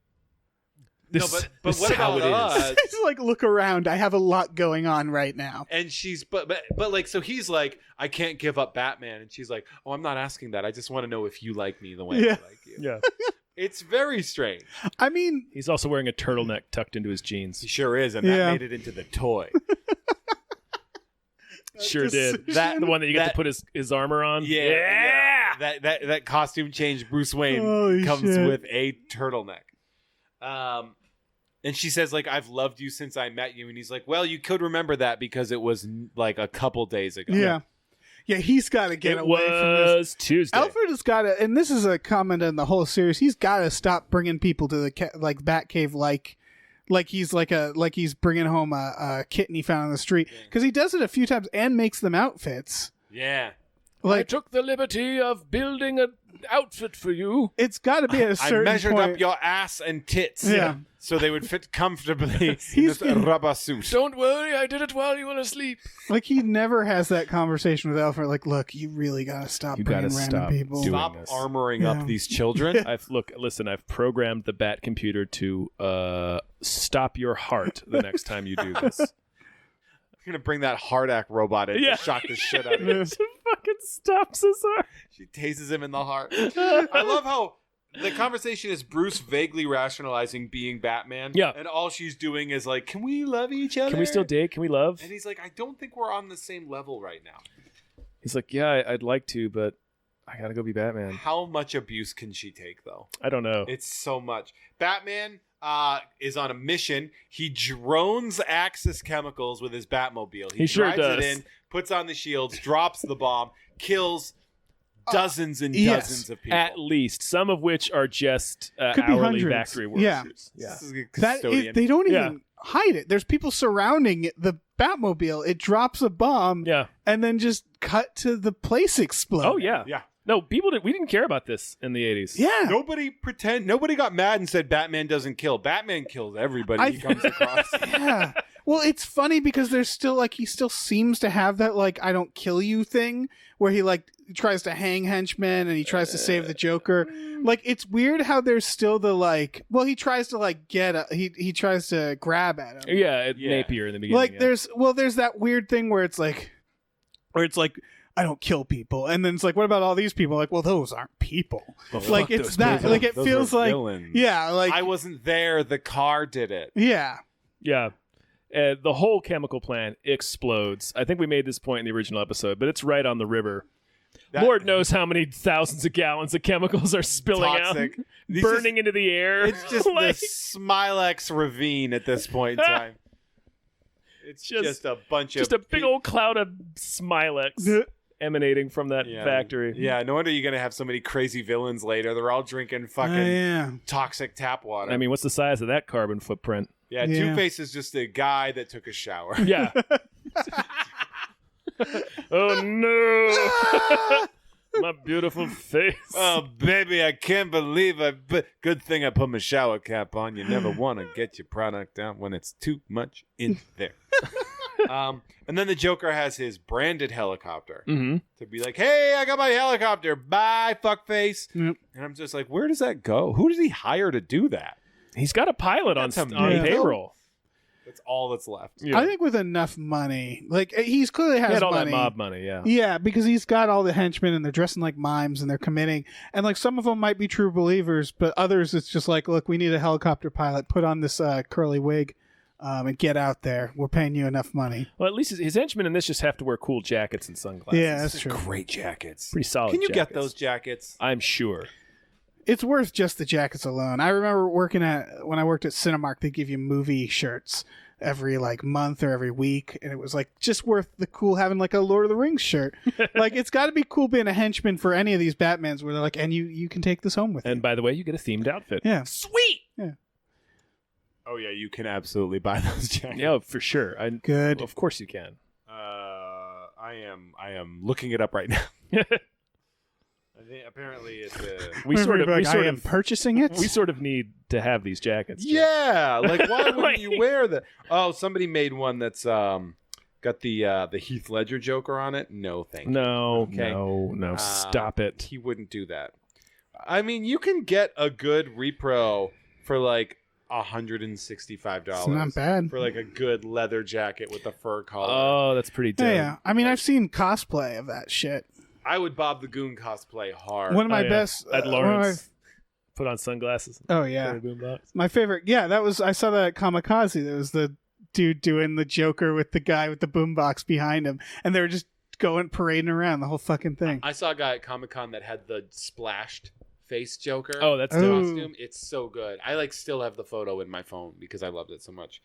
This, no, but this what is how about it is. us? He's like, look around. I have a lot going on right now. And she's but like, so he's like, I can't give up Batman. And she's like, oh, I'm not asking that. I just want to know if you like me the way I like you. Yeah. It's very strange. I mean, He's also wearing a turtleneck tucked into his jeans. He sure is, and that Yeah. made it into the toy. Sure did. That- The one that you get that- to put his armor on. Yeah. That costume change, Bruce Wayne Holy comes shit. with a turtleneck. And she says, like, I've loved you since I met you. And he's like, well, you could remember that because it was like a couple days ago. yeah. Yeah, he's got to get It away from this. was Tuesday. Alfred has got to, and this is a comment in the whole series. He's got to stop bringing people to the Batcave like he's bringing home a kitten he found on the street, because he does it a few times and makes them outfits. Yeah. I Like, took the liberty of building an outfit for you. it's got to be at a I certain measured point. up your ass and tits Yeah. so they would fit comfortably in He's this getting- rubber suit. Don't worry, I did it while you were asleep. Like, he never has that conversation with Alfred. Like, look, you really got to stop You bringing gotta random stop people. doing Stop this. armoring Yeah. up these children. I've programmed the Bat computer to stop your heart the next time you do this. I'm going to bring that Hardak robot in Yeah. to shock the shit out of him. It fucking stops his heart. She tases him in the heart. I love how the conversation is Bruce vaguely rationalizing being Batman. Yeah. And all she's doing is like, can we love each other? Can we still date? Can we love? And he's like, I don't think we're on the same level right now. He's like, yeah, I'd like to, but I gotta go be Batman. How much abuse can she take, though? I don't know. It's so much. Batman is on a mission. He drones Axis Chemicals with his Batmobile. He sure drives does. it in, puts on the shields, drops the bomb, kills dozens and yes. dozens of people. At least some of which are just Could be hourly hundreds. factory workers. Yeah. Yeah. This is a That custodian. is, they don't even Yeah. hide it. There's people surrounding the Batmobile. It drops a bomb, Yeah. and then just cut to the place explode. Oh yeah. Yeah. No, we didn't care about this in the 80s. Yeah. Nobody got mad and said Batman doesn't kill. Batman kills everybody he comes across. Yeah. Well, it's funny because there's still like, he still seems to have that like, I don't kill you thing, where he like tries to hang henchmen and he tries to save the Joker. Like, it's weird how there's still the like, well, he tries to like he tries to grab at him. Yeah, Yeah. Napier in the beginning. Like, yeah. there's that weird thing where it's like I don't kill people, and then it's like, what about all these people? Like, well, those aren't people. Well, Like, fuck it's those that people. like it Those feels are like villains. yeah, like I wasn't there. The car did it. yeah. Yeah. The whole chemical plant explodes. I think we made this point in the original episode, but it's right on the river. That- Lord knows how many thousands of gallons of chemicals are spilling Toxic. out, These burning into the air. It's just Like, the Smilex ravine at this point in time. It's just a bunch just of a big old cloud of Smilex emanating from that factory. Yeah, no wonder you're gonna have so many crazy villains later. They're all drinking fucking Yeah. toxic tap water. I mean, what's the size of that carbon footprint? yeah, Yeah. Two-Face is just a guy that took a shower. Yeah. Oh no. My beautiful face. Oh, baby, I can't believe but good thing I put my shower cap on. You never want to get your product out when it's too much in there. And then the Joker has his branded helicopter Mm-hmm. to be like, hey, I got my helicopter. Bye, fuckface. Yep. And I'm just like, where does that go? Who does he hire to do that? He's got a pilot on That's a Yeah. payroll. That's all that's left. Yeah. I think with enough money, like he's clearly he has had all money. that mob money, yeah. Yeah, because he's got all the henchmen and they're dressing like mimes and they're committing. And like some of them might be true believers, but others it's just like, look, we need a helicopter pilot. Put on this curly wig. and get out there. We're paying you enough money. Well, at least his henchmen in this just have to wear cool jackets and sunglasses. Yeah, that's true. Great jackets. Pretty solid. Can you get jackets. those jackets? I'm sure. It's worth just the jackets alone. I remember when I worked at Cinemark, they give you movie shirts every like month or every week, and it was like just worth the cool having like a Lord of the Rings shirt. Like it's got to be cool being a henchman for any of these Batmans where they're like, and you can take this home with And you. by the way, you get a themed outfit. Yeah. Sweet. Yeah. Oh yeah, you can absolutely buy those jackets. Yeah, for sure. Good. Of course you can. I am looking it up right now. I think apparently it's We sort of, I am purchasing it. we sort of need to have these jackets. Jay. yeah. Like why wouldn't Like- you wear that? Oh, somebody made one that's got the Heath Ledger Joker on it. No, thank you. No, Okay. no, stop it. He wouldn't do that. I mean, you can get a good repro for like $165. It's not bad. For like a good leather jacket with a fur collar. Oh, that's pretty dope. Yeah. I mean, I've seen cosplay of that shit. I would Bob the Goon cosplay hard. One of my yeah. best. At one of my- Lawrence. Put on sunglasses. oh yeah. Carry a boombox. My favorite, yeah, that was I saw that at Kamikaze. There was the dude doing the Joker with the guy with the boombox behind him, and they were just going parading around the whole fucking thing. I saw a guy at Comic-Con that had the splashed face Joker. Oh, that's Oh. dope. costume. It's so good. I like still have the photo in my phone because I loved it so much.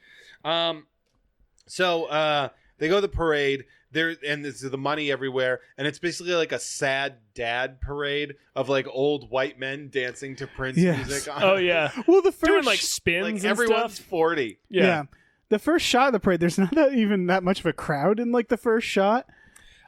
So they go to the parade. There and there's the money everywhere, and it's basically like a sad dad parade of like old white men dancing to Prince Yes. music. Oh yeah, Well, the first doing like spins like and everyone's stuff. 40. yeah. The first shot of the parade, there's not even that much of a crowd in like the first shot.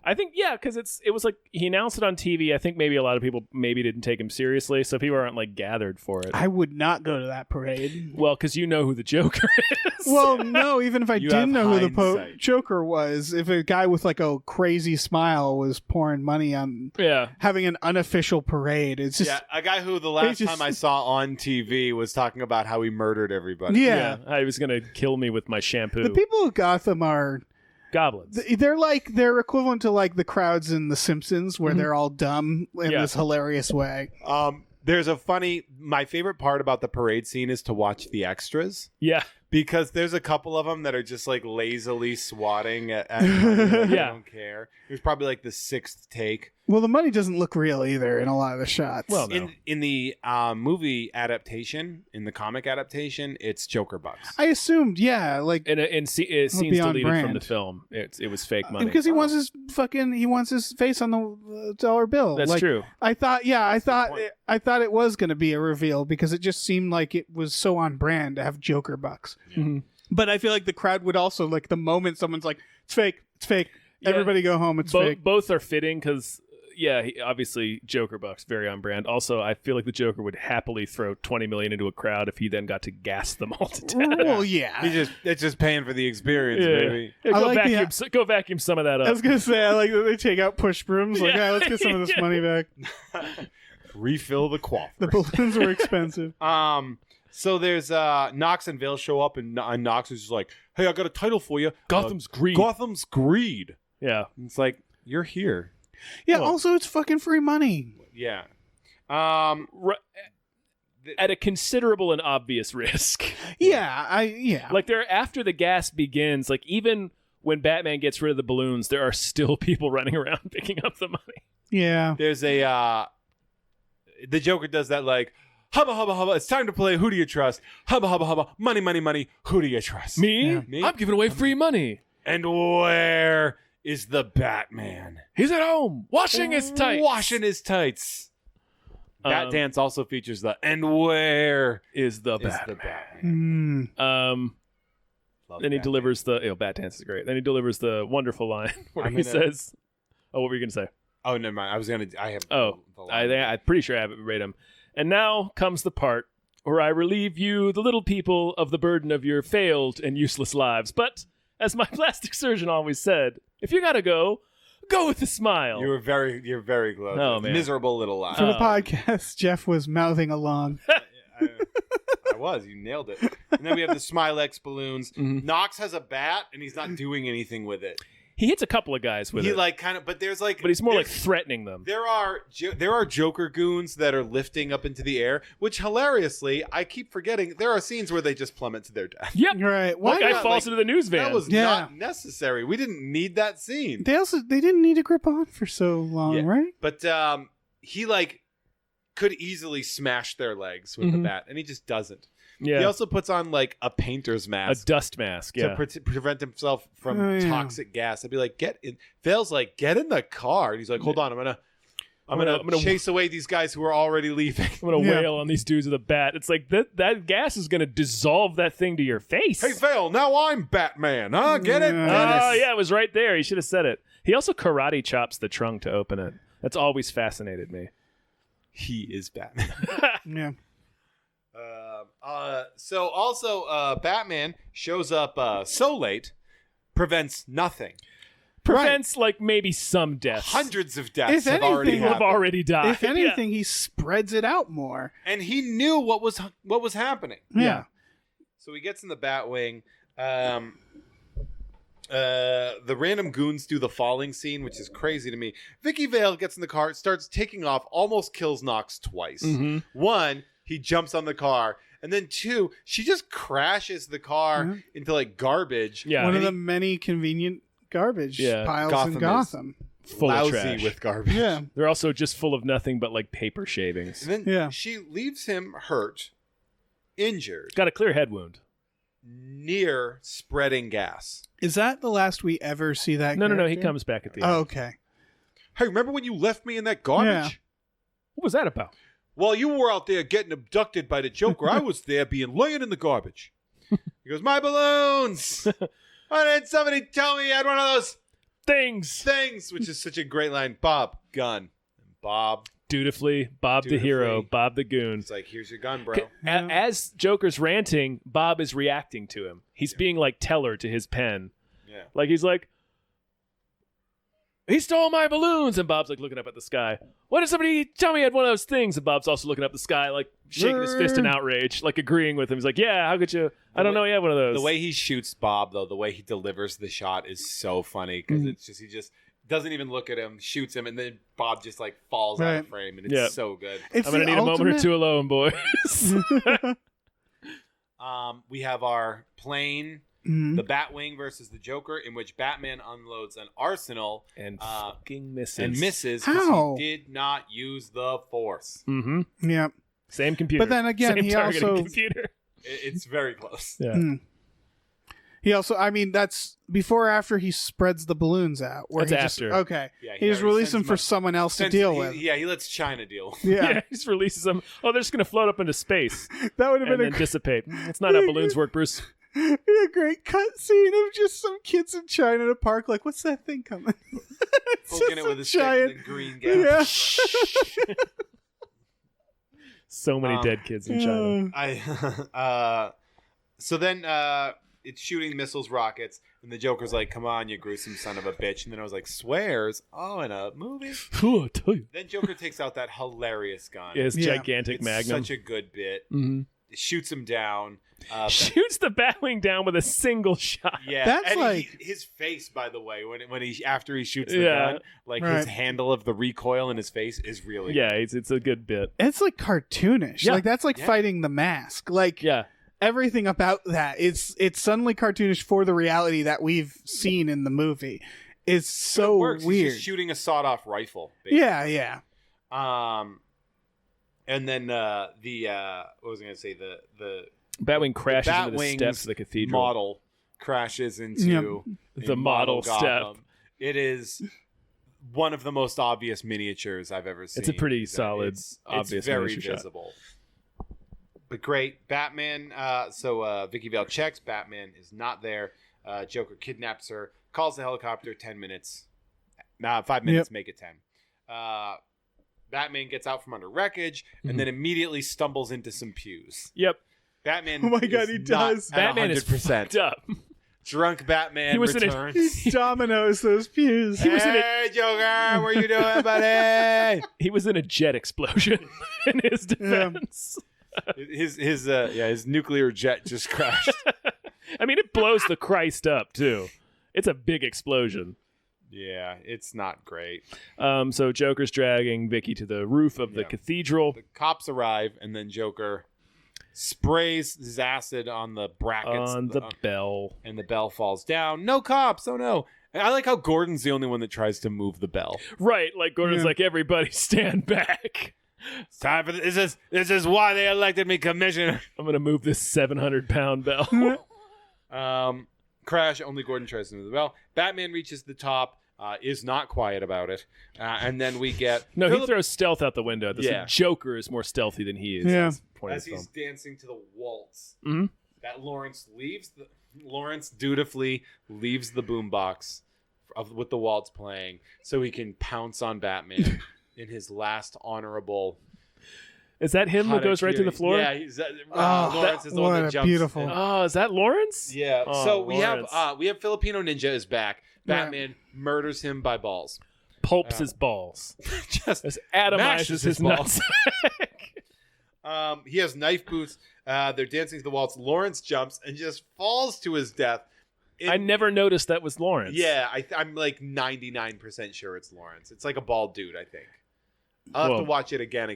I think because it was like he announced it on TV. I think maybe a lot of people maybe didn't take him seriously, so people aren't like gathered for it. I would not go to that parade. Well, because you know who the Joker is. Well, no, even if I You didn't have know who the hindsight. Joker was, if a guy with like a crazy smile was pouring money on yeah, having an unofficial parade, it's just Yeah, a guy who the last just- time I saw on TV was talking about how he murdered everybody. yeah. I was gonna kill me with my shampoo. The people of Gotham are Goblins. they're equivalent to like the crowds in The Simpsons where they're all dumb in Yeah. this hilarious way. There's my favorite part about the parade scene is to watch the extras. Yeah, Because there's a couple of them that are just like lazily swatting at money, like they Yeah. don't care. It was probably like the sixth take. Well, the money doesn't look real either in a lot of the shots. Well, no. In the movie adaptation, in the comic adaptation, it's Joker bucks. I assumed, yeah, like and scenes be on deleted from brand. the film. It was fake money. because he wants his face on the dollar bill. That's Like, true. I thought point. I thought it was going to be a reveal because it just seemed like it was so on brand to have Joker bucks. Mhm. But I feel like the crowd would also like the moment someone's like, "It's fake, it's fake." Yeah. Everybody go home. It's Bo- fake. both are fitting because obviously Joker bucks very on brand. Also, I feel like the Joker would happily throw 20 million into a crowd if he then got to gas them all to death. Well, yeah. It's just paying for the experience, Yeah. baby. Yeah, I go, like vacuum, the- go vacuum some of that up. I was gonna say I like that they take out push brooms. Like, Yeah. "Ah, let's get some of this Yeah. money back. Refill the quaff. The balloons were expensive." So there's Knox and Vale show up, and Knox is just like, "Hey, I got a title for you. Gotham's greed. Gotham's Greed." Yeah. And it's like, you're here. Yeah. Well- also, it's fucking free money. Yeah. At a considerable and obvious risk. Yeah. Like after the gas begins, like even when Batman gets rid of the balloons, there are still people running around picking up the money. Yeah. There's the Joker does that like, hubba hubba hubba. It's time to play. Who do you trust? Hubba hubba hubba. Money money money. Who do you trust? Me? Yeah. Me? I'm giving away free money. And where is the Batman? He's at home washing his tights. Washing his tights. Bat Dance also features the "and where is the is Batman. the Batman?" Love Then he Bat delivers Bat Dance is great. Then he delivers the wonderful line where I'm he gonna- says, "Oh, what were you gonna say?" Dance. Oh, never mind. I have. Oh, the line. I'm pretty sure I have it verbatim. And now comes the part where I relieve you, the little people, of the burden of your failed and useless lives. But as my plastic surgeon always said, if you gotta go with a smile. You're very close. Oh, man. Miserable little lie. For the podcast, Jeff was mouthing along. I was. You nailed it. And then we have the Smilex balloons. Mhm. Knox has a bat, and he's not doing anything with it. He hits a couple of guys with He it, like kind of, but there's like, but he's more like there's- threatening them. There are Joker goons that are lifting up into the air, which hilariously I keep forgetting. There are scenes where they just plummet to their death. Yep. Right. One Why guy not? falls Like, into the news van. That was Yeah. not necessary. We didn't need that scene. they didn't need to grip on for so long, Yeah. right? But he like could easily smash their legs with the Mhm. bat, and he just doesn't. yeah. He also puts on like a painter's A mask dust mask. to Yeah. prevent himself from Oh, yeah. toxic gas. I'd be like, get in. Vale's like, get in the car. And he's like, hold on, I'm gonna chase away these guys who are already leaving. I'm gonna Yeah. wail on these dudes with a bat. It's like that gas is gonna dissolve that thing to your face. Hey, Vale, now I'm Batman, huh? Get it? Yeah. Oh yeah, it was right there. He should have said it. He also karate chops the trunk to open it. That's always fascinated me. He is Batman. Yeah. So also, Batman shows up so late, prevents nothing. Prevents like maybe some deaths. Hundreds of deaths If have already anything, People have happened. already died. If anything, he spreads it out more. And he knew what was happening. Yeah. So he gets in the Batwing. The random goons do the falling scene, which is crazy to me. Vicky Vale gets in the car, starts taking off, almost kills Knox twice. Mhm. One, he jumps on the car, and then two, she just crashes the car Mhm. into like garbage. Yeah. One of And the many convenient garbage Yeah. piles Gotham in is- Gotham. Full of lousy trash. with garbage. Yeah. They're also just full of nothing but like paper shavings. And then Yeah. she leaves him hurt, injured, Got a clear head wound. near spreading gas. Is that the last we ever see that? No. He character? comes back at the end. Oh, okay. Hey, remember when you left me in that garbage? Yeah. What was that about? While you were out there getting abducted by the Joker, I was there being laying in the garbage. He goes, my balloons! Why didn't somebody tell me you had one of those Things. things? Which is such a great line. Bob, gun. And Bob, Dutifully, Bob the hero, Dutifully. Bob the goon. it's like, here's your gun, bro. Yeah. As Joker's ranting, Bob is reacting to him. He's being like Teller to his pen. Yeah. Like he's like, he stole my balloons, and Bob's like looking up at the sky. Why did somebody tell me I had one of those things? And Bob's also looking up at the sky, like shaking his fist in outrage, like agreeing with him. He's like, yeah, how could you? I don't know, you have one of those. The way he shoots Bob, though, the way he delivers the shot is so funny because it's just, he just doesn't even look at him, shoots him, and then Bob just like falls out Right. of frame, and it's Yeah. so good. It's I'm gonna the need a moment or ultimate- two alone, boys. We have our plane, Mhm. the Batwing versus the Joker, in which Batman unloads an arsenal and Uh, fucking misses. and misses because How? he did not use the Force. Mm-hmm. Yeah. Same computer. But then again, Same he targeting also- computer. It's very close. Yeah. Mm. He also, I mean, that's before or after he spreads the balloons out. Where That's he just- after. okay. Yeah, He just already released them sends for mon- someone else to sends- deal he- with. Yeah, he lets China deal. Yeah. He just releases them. Oh, they're just gonna float up into space That would have and been then dissipate. That's not how balloons work, Bruce. a great cut scene of just some kids in China in a park. Like, what's that thing coming? It's Poking just it with a a stick giant. and then green Yeah. gas. So many dead kids in China. So then it's shooting missiles, rockets, and the Joker's like, "Come on, you gruesome son of a bitch!" And then I was like, "Swears? Oh, in a movie?" Ooh, I tell you. Then Joker takes out that hilarious gun. Yeah, his Yeah. gigantic It's Magnum. such a good bit. Mhm. It shoots him down. Shoots the Batwing down with a single shot. Yeah, That's and like- his face, by the way, when he after he shoots the Yeah. gun, like Right. his handle of the recoil in his face is really Yeah, it's a good bit. It's like cartoonish. Yeah. Like that's like Yeah. fighting the mask. Like Yeah. everything about that. It's suddenly cartoonish for the reality that we've seen in the movie. It's so it works. He's weird. just shooting a sawed-off rifle. Basically. Yeah. And then what was I going to say? The Batwing crashes into the Batwing's steps of the cathedral. model crashes into The a model step. Gotham. It is one of the most obvious miniatures I've ever seen. It's a pretty solid, obvious It's very miniature shot. visible. But great, Batman. So Vicky Vale checks. Batman is not there. Joker kidnaps her. Calls the helicopter. 10 minutes. 5 minutes. Make it 10. Batman gets out from under wreckage and Mhm. then immediately stumbles into some pews. Yep. Batman. Oh my God, is he not does. at Batman is 100%. fucked up. Drunk Batman He was in a- returns. He dominoes those pews. was in Hey, Joker, what you doing, buddy? He was in a jet explosion in his defense. his nuclear jet just crashed. I mean, it blows the Christ up too. It's a big explosion. Yeah, it's not great. So Joker's dragging Vicky to the roof of the cathedral. The cops arrive, and then Joker sprays his acid on the brackets On the bell. and the bell falls down. No cops! Oh no! And I like how Gordon's the only one that tries to move the bell. Right, like Gordon's like, everybody stand back. It's time for this is why they elected me commissioner. I'm going to move this 700-pound bell. Crash. Only Gordon tries to move the bell. Batman reaches the top. Is not quiet about it, and then we get he throws stealth out the window. The Yeah. Joker is more stealthy than he is. Yeah. That's the point of as the he's film. dancing to the waltz. Mhm. That Lawrence dutifully leaves the boombox with the waltz playing, so he can pounce on Batman in his last honorable. Is that him who goes right to the floor? Yeah, Lawrence is the one what that a jumps. beautiful- in. Oh, is that Lawrence? Yeah. Oh, So we Lawrence. have Filipino Ninja is back. Yeah. Batman murders him by balls. Pulps his balls. Just Just atomizes mashes his his balls. nuts. he has knife boots. They're dancing to the waltz. Lawrence jumps and just falls to his death. I never noticed that was Lawrence. Yeah, I'm like 99% sure it's Lawrence. It's like a bald dude, I think. I'll have Whoa. to watch it again,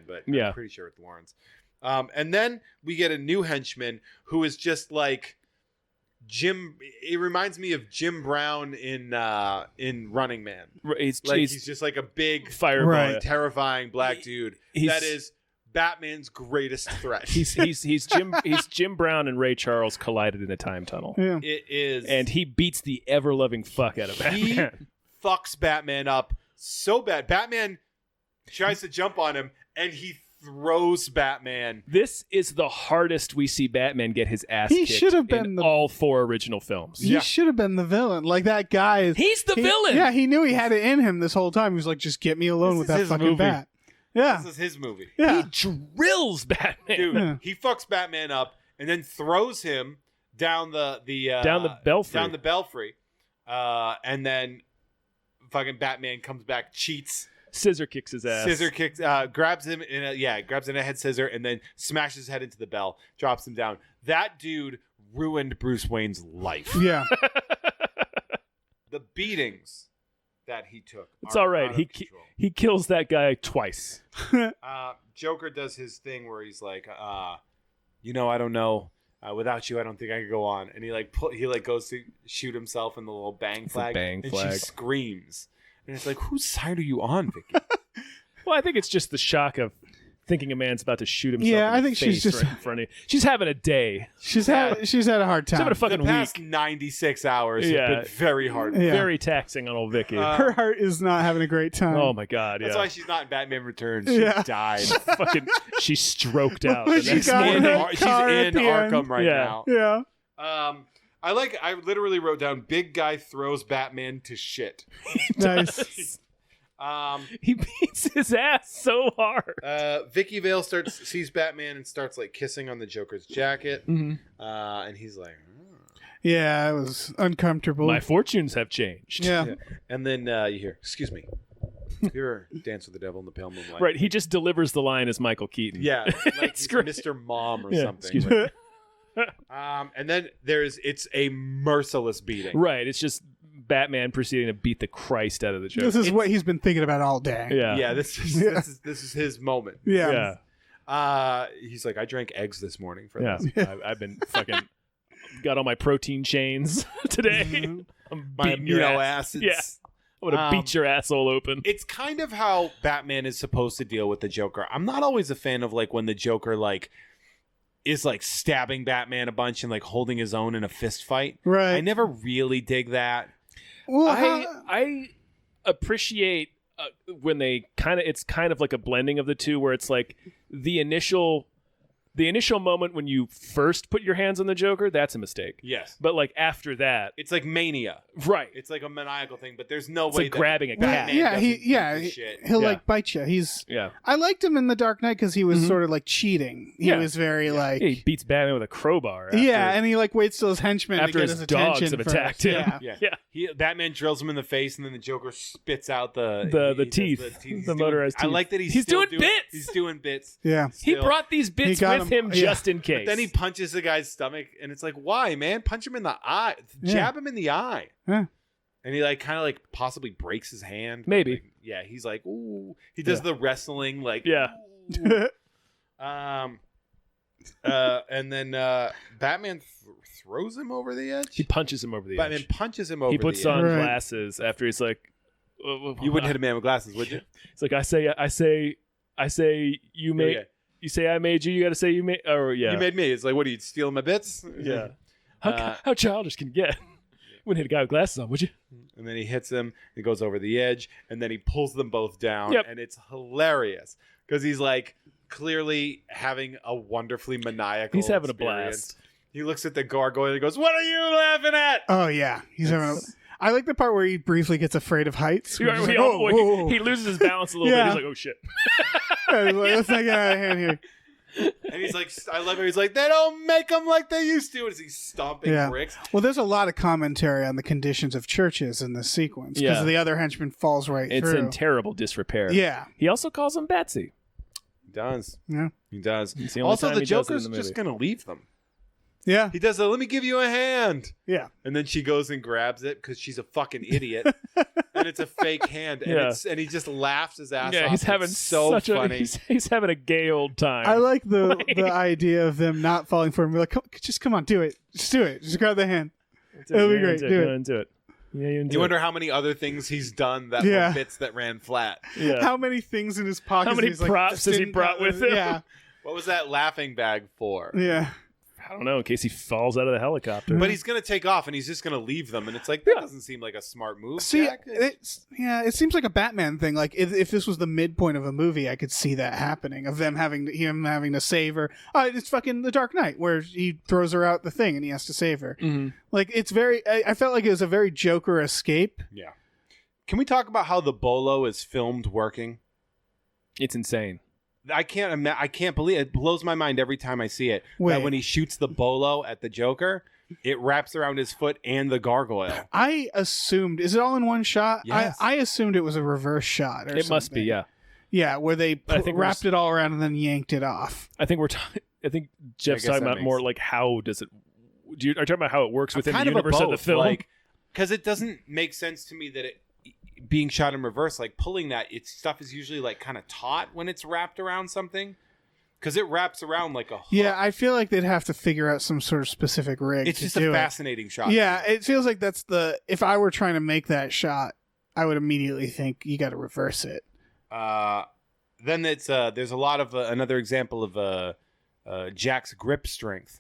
but Yeah. I'm pretty sure it's Lawrence. And then we get a new henchman who is just like Jim. It reminds me of Jim Brown in Running Man. He's, Like he's he's just like a big, fireball. Right. terrifying black dude. He's- That is Batman's greatest threat. He's Jim Brown and Ray Charles collided in a time tunnel. Yeah. It is, And he beats the ever loving fuck out of He- Batman. fucks Batman up so bad. Batman tries to jump on him, and he throws Batman. This is the hardest we see Batman get his ass He kicked should have been in the- all 4 original films. He should have been the villain. Like that guy is. He's the villain. Yeah, he knew he had it in him this whole time. He was like, just get me alone This with is that his fucking movie. bat. Yeah. This is his movie. Yeah. He drills Batman. Dude, Yeah. he fucks Batman up and then throws him down the Down the belfry. Down the belfry. And then fucking Batman comes back, cheats, Scissor kicks his ass. scissor kicks, grabs him grabs in a head scissor, and then smashes his head into the bell, drops him down. That dude ruined Bruce Wayne's life. Yeah. The beatings that he took. It's are all right. out of He control. he kills that guy twice. Joker does his thing where he's like, I don't know. Without you, I don't think I could go on. And he goes to shoot himself in the little bang It's a flag, bang and flag. she screams. And it's like, whose side are you on, Vicky? Well, I think it's just the shock of thinking a man's about to shoot himself. Yeah, in the I think she's face just- right in front of you. She's having a day. she's had a hard She's having time. a fucking The past week. 96 hours Yeah. have been very hard. Yeah. Very taxing on old Vicky. Her heart is not having a great time. Oh my god, That's yeah. why she's not in Batman Returns. She Yeah. died. Fucking she stroked out. When the she next got morning. in her She's car in at the end. Arkham right Yeah. now. Yeah. I literally wrote down big guy throws Batman to shit. Nice. He beats his ass so hard. Vicky Vale sees Batman and starts like kissing on the Joker's jacket. And he's like, Yeah, it was uncomfortable. My fortunes have changed. yeah. and then you hear, excuse me. You ever Dance with the Devil in the Pale Moonlight? Right, he just delivers the line as Michael Keaton. Yeah, like It's he's great. Mr. Mom or Yeah, something. excuse me. And then it's a merciless beating. Right, it's just Batman proceeding to beat the Christ out of the Joker. This is what he's been thinking about all day. yeah. Yeah, this is his moment. Yeah. Yeah. He's like, I drank eggs this morning for Yeah. this. I've been fucking got all my protein chains today. Mhm. I'm My beating your amino ass. acids. Yeah. I'm gonna beat your asshole open. It's kind of how Batman is supposed to deal with the Joker. I'm not always a fan of like when the Joker like is like stabbing Batman a bunch and like holding his own in a fist fight. Right. I never really dig that. Well, I appreciate when they it's kind of like a blending of the two, where it's like the initial moment when you first put your hands on the Joker, that's a mistake. Yes. But like after that, It's like mania. right? It's like a maniacal thing, but there's no It's way like that grabbing a cat. Batman yeah, doesn't he beat yeah the he, shit. he'll Yeah. like bite you. Yeah. I liked him in The Dark Knight because he was Mhm. sort of like cheating. He Yeah. was very like He beats Batman with a crowbar. After, yeah, and he like waits till his henchmen after to get his his dogs attention have first. attacked him. Yeah. Yeah. Batman drills him in the face, and then the Joker spits out The he does teeth. He's The doing- motorized I teeth. like that he's He's still doing bits! He's doing bits. Yeah. He Still. brought these bits got with him- him yeah. just in case. Then he punches the guy's stomach, and it's like, why, man? Punch him in the eye. Jab him in the eye. Yeah. And he like kind of like possibly breaks his hand. Maybe. Like, yeah, he's like, ooh. He does the wrestling like. Yeah. Ooh. And then Batman throws him over the edge. He punches him over the Batman edge. punches him over. He puts the on edge. Right. glasses after he's like, You wouldn't hit a man with glasses, would you? It's like I say you made. Yeah. You say I made you. You got to say you made. Or yeah. You made me. It's like, what are you stealing my bits? Yeah. How childish can you get? Wouldn't hit a guy with glasses on, would you? And then he hits him. He goes over the edge, and then he pulls them both down. Yep. And it's hilarious because he's like clearly having a wonderfully maniacal. He's having a experience. blast. He looks at the gargoyle and he goes, "What are you laughing at?" Oh yeah, he's having. I like the part where he briefly gets afraid of heights. Where he's like, He loses his balance a little Yeah. bit. He's like, oh shit. Yeah, he's like, let's not get out of hand here. And he's like, I love it. He's like, they don't make them like they used to. As he's stomping Yeah. bricks. Well, there's a lot of commentary on the conditions of churches in this sequence because Yeah. the other henchman falls right It's through. in terrible disrepair. Yeah, He also calls him Betsy. He does. yeah, He does. It's the only Also, time the he does it in Joker's the just movie. going to leave them. yeah, He does a, let me give you a hand. yeah. And then she goes and grabs it because she's a fucking idiot. And it's a fake hand. And, Yeah. and he just laughs his ass off. Yeah, he's It's having so such funny. a he's having a gay old time. I like the Like- the idea of them not falling for him. Be like, just come on, do it. Just do it. Just grab the hand. It'll be great. Do it. Do it. Yeah, you You wonder how many other things he's done that Yeah. were bits that ran flat. Yeah. How many things in his pocket? How many props has he brought with him? Yeah, What was that laughing bag for? yeah. I don't know, in case he falls out of the helicopter. But he's going to take off and he's just going to leave them. And it's like, that doesn't seem like a smart move. See, Jack. it seems like a Batman thing. Like if this was the midpoint of a movie, I could see that happening of him having to save her. It's fucking The Dark Knight where he throws her out the thing and he has to save her. Mhm. Like it's very. I felt like it was a very Joker escape. Yeah. Can we talk about how the bolo is filmed working? It's insane. I can't believe it. Blows my mind every time I see it. Wait. That when he shoots the bolo at the Joker, it wraps around his foot and the gargoyle. I assumed is it all in one shot? Yes. I assumed it was a reverse shot. Or It must be, something. yeah. Yeah, where they I think we're wrapped it all around and then yanked it off. I think I think Jeff's guess talking that about more makes- like how does it are you talking about how it works within the Kind of a universe of the both, film? like, because it doesn't make sense to me that it being shot in reverse, like pulling that, its stuff is usually like kind of taut when it's wrapped around something, because it wraps around like a hook. Yeah, I feel like they'd have to figure out some sort of specific rig. It's to just do a it. fascinating shot. Yeah, it feels like that's the. If I were trying to make that shot, I would immediately think you got to reverse it. Then it's there's a lot of another example of Jack's grip strength.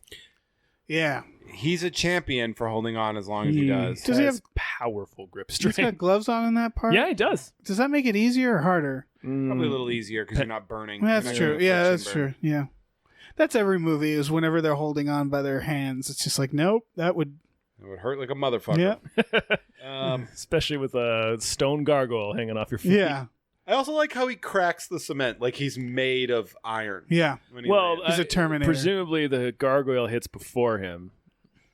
Yeah, He's a champion for holding on as long as he does. Does he has have- powerful grip he's got strength? gloves on in that part. Yeah, he does. Does that make it easier or harder? Probably a little easier because you're not burning. That's You're not true. getting a Yeah, friction that's burn. true. Yeah, that's every movie. Is whenever they're holding on by their hands, it's just like, nope, that would. It would hurt like a motherfucker. Yeah, Especially with a stone gargoyle hanging off your feet. yeah, I also like how he cracks the cement like he's made of iron. yeah. When he Well, lands. He's a Terminator. Presumably the gargoyle hits before him,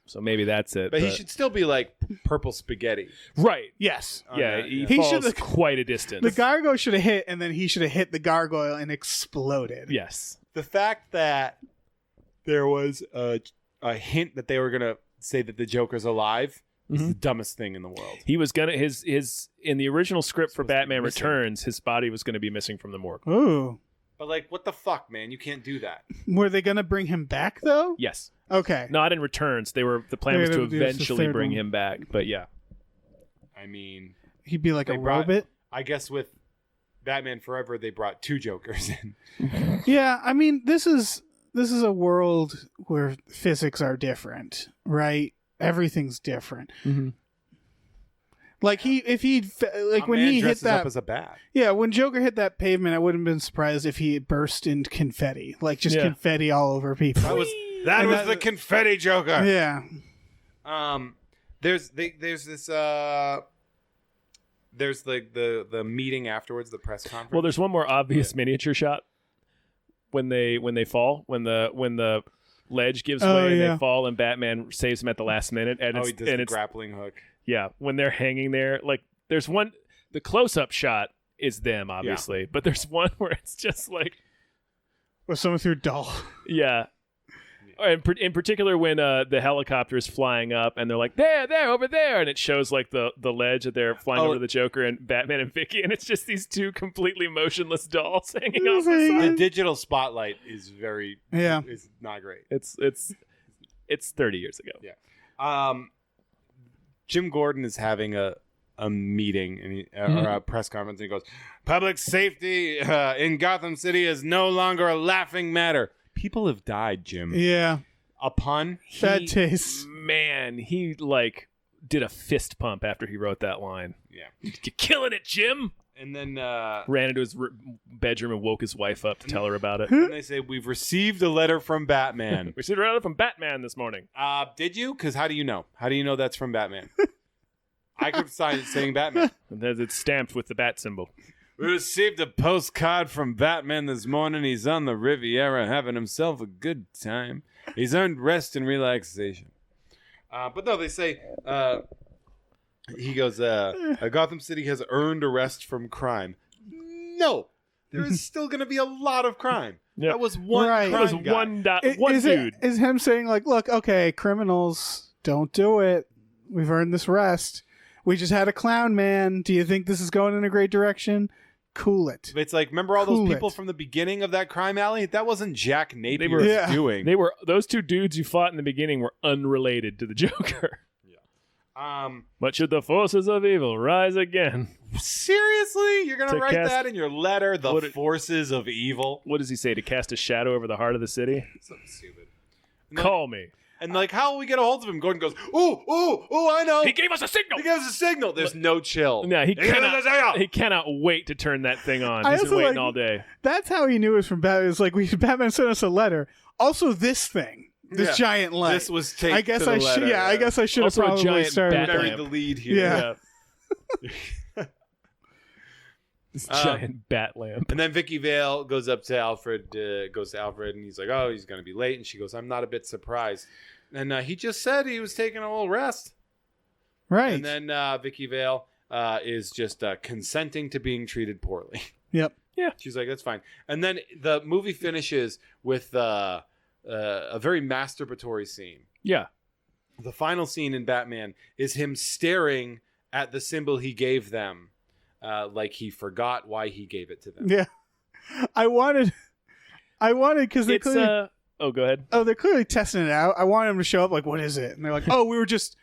so maybe that's it. but he should still be like purple spaghetti. right. Yes. on Yeah, that, he He falls should've- quite a distance. The gargoyle should have hit, and then he should have hit the gargoyle and exploded. Yes. The fact that there was a hint that they were gonna say that the Joker's alive is Mhm. the dumbest thing in the world. He was gonna his in the original script for Supposed to be Batman missing. Returns, his body was gonna be missing from the morgue. Ooh, But like, what the fuck, man? You can't do that. were they gonna bring him back though? Yes. Okay. Not in Returns. The plan Yeah, was to this is the eventually third bring one. him back. But yeah. I mean, He'd be like They a brought- robot. I guess with Batman Forever, they brought two Jokers in. Yeah, I mean, this is a world where physics are different, right? Everything's different. Mm-hmm. Like A when man he hit dresses that, up as a bat. yeah, when Joker hit that pavement, I wouldn't have been surprised if he burst into confetti, like just Yeah. confetti all over people. That was And that- the confetti Joker. Yeah, There's this there's the meeting afterwards, the press conference. Well, there's one more obvious miniature shot when they fall, when the ledge gives Oh, way and yeah. they fall, and Batman saves them at the last minute. And he it's does and the it's grappling hook. yeah, when they're hanging there, like there's one the close up shot is them obviously, but there's one where it's just like or someone threw a doll. yeah. In particular, when the helicopter is flying up and they're like, there, over there, and it shows like the ledge that they're flying over the Joker and Batman and Vicky, and it's just these two completely motionless dolls hanging off the side. The digital spotlight is is not great. It's 30 years ago. Yeah. Jim Gordon is having a meeting or a press conference, and he goes, "Public safety in Gotham City is no longer a laughing matter. People have died, Jim." Yeah. A pun. Bad taste. Man, he like did a fist pump after he wrote that line. Yeah. You're killing it, Jim. And then Ran into his bedroom and woke his wife up to tell her about it. and they say, "We've received a letter from Batman." We received a letter from Batman this morning. Did you? Because how do you know? How do you know that's from Batman? I could sign it saying Batman. And then it's stamped with the bat symbol. We received a postcard from Batman this morning. He's on the Riviera having himself a good time. He's earned rest and relaxation. But no, they say, he goes, Gotham City has earned a rest from crime. No, there is still going to be a lot of crime. Yep. That was one Right. crime That was guy. one Is dude. Is him saying like, look, okay, criminals, don't do it. We've earned this rest. We just had a clown man. Do you think this is going in a great direction? Cool it. It's like, remember all Cool those people it. from the beginning of that crime alley? That wasn't Jack Napier were- Yeah. doing. Those two dudes you fought in the beginning were unrelated to the Joker. But should the forces of evil rise again? Seriously? You're going to To write cast- that in your letter? The What it- forces of evil? What does he say? To cast a shadow over the heart of the city? Something stupid. Call me. And like, how will we get a hold of him? Gordon goes, ooh, I know. He gave us a signal. He gives a signal. There's no chill. No, he gave us a signal. cannot wait to turn that thing on. I He's been also waiting like- all day. That's how he knew it was from Batman. It's like Batman sent us a letter. Also, this thing, this Yeah. giant light. This was taped I guess to the I should. letter, Yeah, I guess I should have Also a probably giant started. bat buried lamp. the lead here. Yeah. This giant bat lamp. And then Vicky Vale goes up to Alfred, and he's like, oh, he's going to be late. And she goes, I'm not a bit surprised. And he just said he was taking a little rest. Right. And then Vicky Vale is just consenting to being treated poorly. Yep. Yeah. She's like, that's fine. And then the movie finishes with a very masturbatory scene. Yeah. The final scene in Batman is him staring at the symbol he gave them, like he forgot why he gave it to them. Yeah. I wanted because they It's clearly. oh, go ahead. Oh, they're clearly testing it out. I wanted them to show up. Like, what is it? And they're like, oh, we just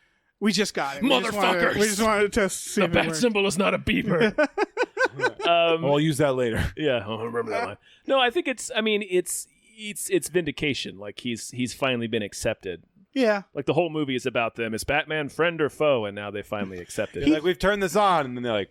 got it. Motherfuckers! We just wanted to test. See The if it bat worked. symbol is not a beeper. I'll use that later. Yeah, I remember that line. No, I think it's vindication. Like he's finally been accepted. Yeah. Like the whole movie is about them. Is Batman friend or foe? And now they finally accepted They're it. like, we've turned this on, and then they're like,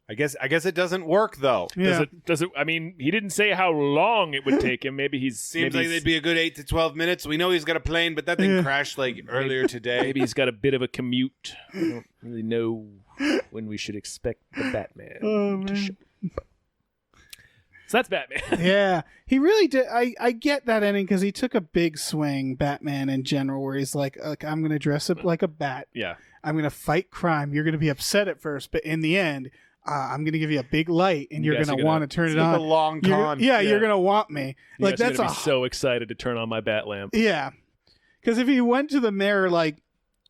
I guess it doesn't work though. Yeah. Does it? I mean, he didn't say how long it would take him. Maybe he's Seems like they'd be a good 8 to 12 minutes. We know he's got a plane, but that thing crashed like earlier today. maybe he's got a bit of a commute. I don't really know when we should expect the Batman. Oh man. So that's Batman. Yeah, he really did. I get that ending because he took a big swing, Batman in general, where he's like I'm going to dress up like a bat. Yeah. I'm going to fight crime. You're going to be upset at first, but in the end, I'm going to give you a big light, and you're guys going are to gonna- want to turn It's it like on. a long You're- con. yeah, you're going to want me. You Like guys are that's gonna a be so excited to turn on my bat lamp. yeah. Because if he went to the mayor like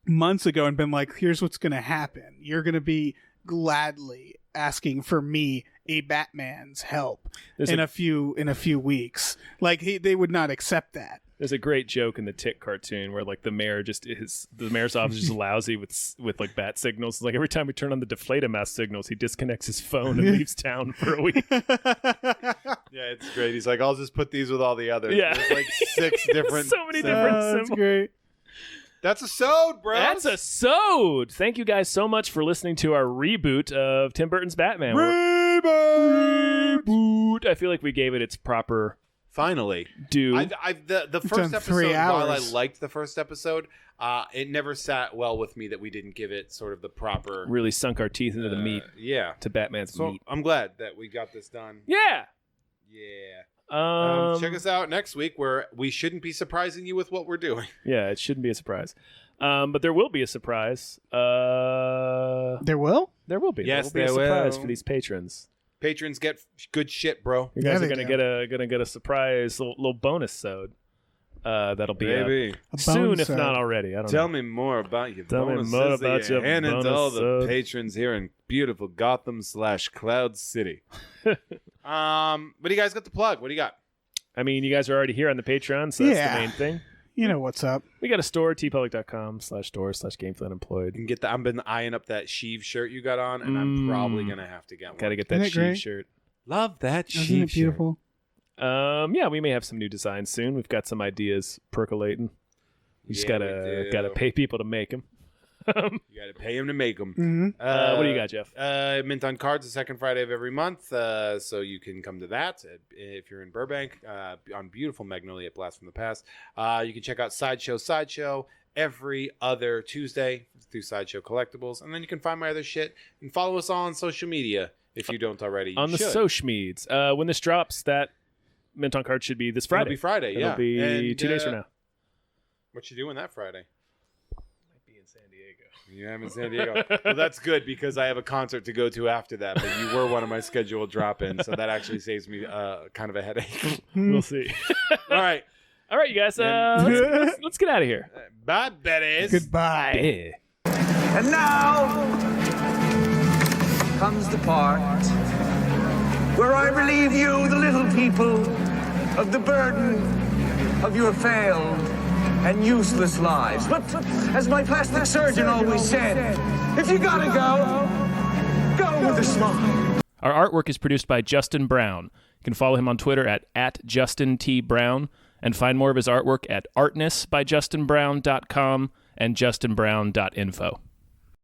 months ago and been like, "Here's what's going to happen," you're going to be gladly asking for me, a Batman's help There's in a- a few weeks. Like they would not accept that. There's a great joke in the Tick cartoon where like the mayor's office is just lousy with like bat signals. Like every time we turn on the Deflate-A-Mouse signals, he disconnects his phone and leaves town for a week. Yeah, it's great. He's like, I'll just put these with all the others. Yeah. There's like 6 different. So many different That's symbols. great. That's a sode, bro. That's a sode. Thank you guys so much for listening to our reboot of Tim Burton's Batman. Reboot. I feel like we gave it its proper Finally. due. The done first 3 episode, while I hours. liked the first episode, it never sat well with me that we didn't give it sort of the proper Really sunk our teeth into the meat, Yeah. to Batman's So meat. I'm glad that we got this done. Yeah. Yeah. Check Check us out next week where we shouldn't be surprising you with what we're doing. Yeah, it shouldn't be a surprise. But there will be a surprise. There will? There will be. Yes, there will be there a surprise will. for these patrons. Patrons get good shit, bro. You guys Yeah, are they gonna get a surprise little bonus sode. That'll be Baby, soon, if Bone not set. already. I don't tell know. me more about your Tell me bonuses more that about you're your handing to all the bonuses. patrons here in beautiful Gotham / Cloud City. What do you guys got to plug? What do you got? I mean, you guys are already here on the Patreon, so that's Yeah. the main thing. You know what's up. We got a store, tpublic.com/store/gamefully unemployed. You can get I've been eyeing up that Sheev shirt you got on, and I'm probably gonna have to get one. Got to get Isn't that it great? Sheev shirt. Love that Isn't Sheev it beautiful? Yeah, we may have some new designs soon. We've got some ideas percolating. You just Yeah, we gotta do. pay people to make them. shirt. You got to pay him to make them. Mm-hmm. What do you got, Jeff? Mint on Cards the second Friday of every month, so you can come to that if you're in Burbank on beautiful Magnolia at Blast from the Past. You can check out Sideshow every other Tuesday through Sideshow Collectibles, and then you can find my other shit and follow us all on social media if you don't already. You On the should. Sochmeads. When this drops, that Mint on Cards should be this Friday. It'll be Friday. It'll Yeah, be And, 2 days from now. What you doing that Friday? Might be in San Diego. Yeah, I'm in San Diego. Well, that's good because I have a concert to go to after that. But you were one of my scheduled drop-ins, so that actually saves me kind of a headache. We'll see. All right, All right, you guys. Let's get out of here. bye, Betties. Goodbye. And now comes the part where I relieve you, the little people, of the burden of your failed and useless lives. But as my plastic surgeon always said, if you gotta go with a smile. Our artwork is produced by Justin Brown. You can follow him on Twitter at Justin T. Brown and find more of his artwork at artnessbyjustinbrown.com and justinbrown.info.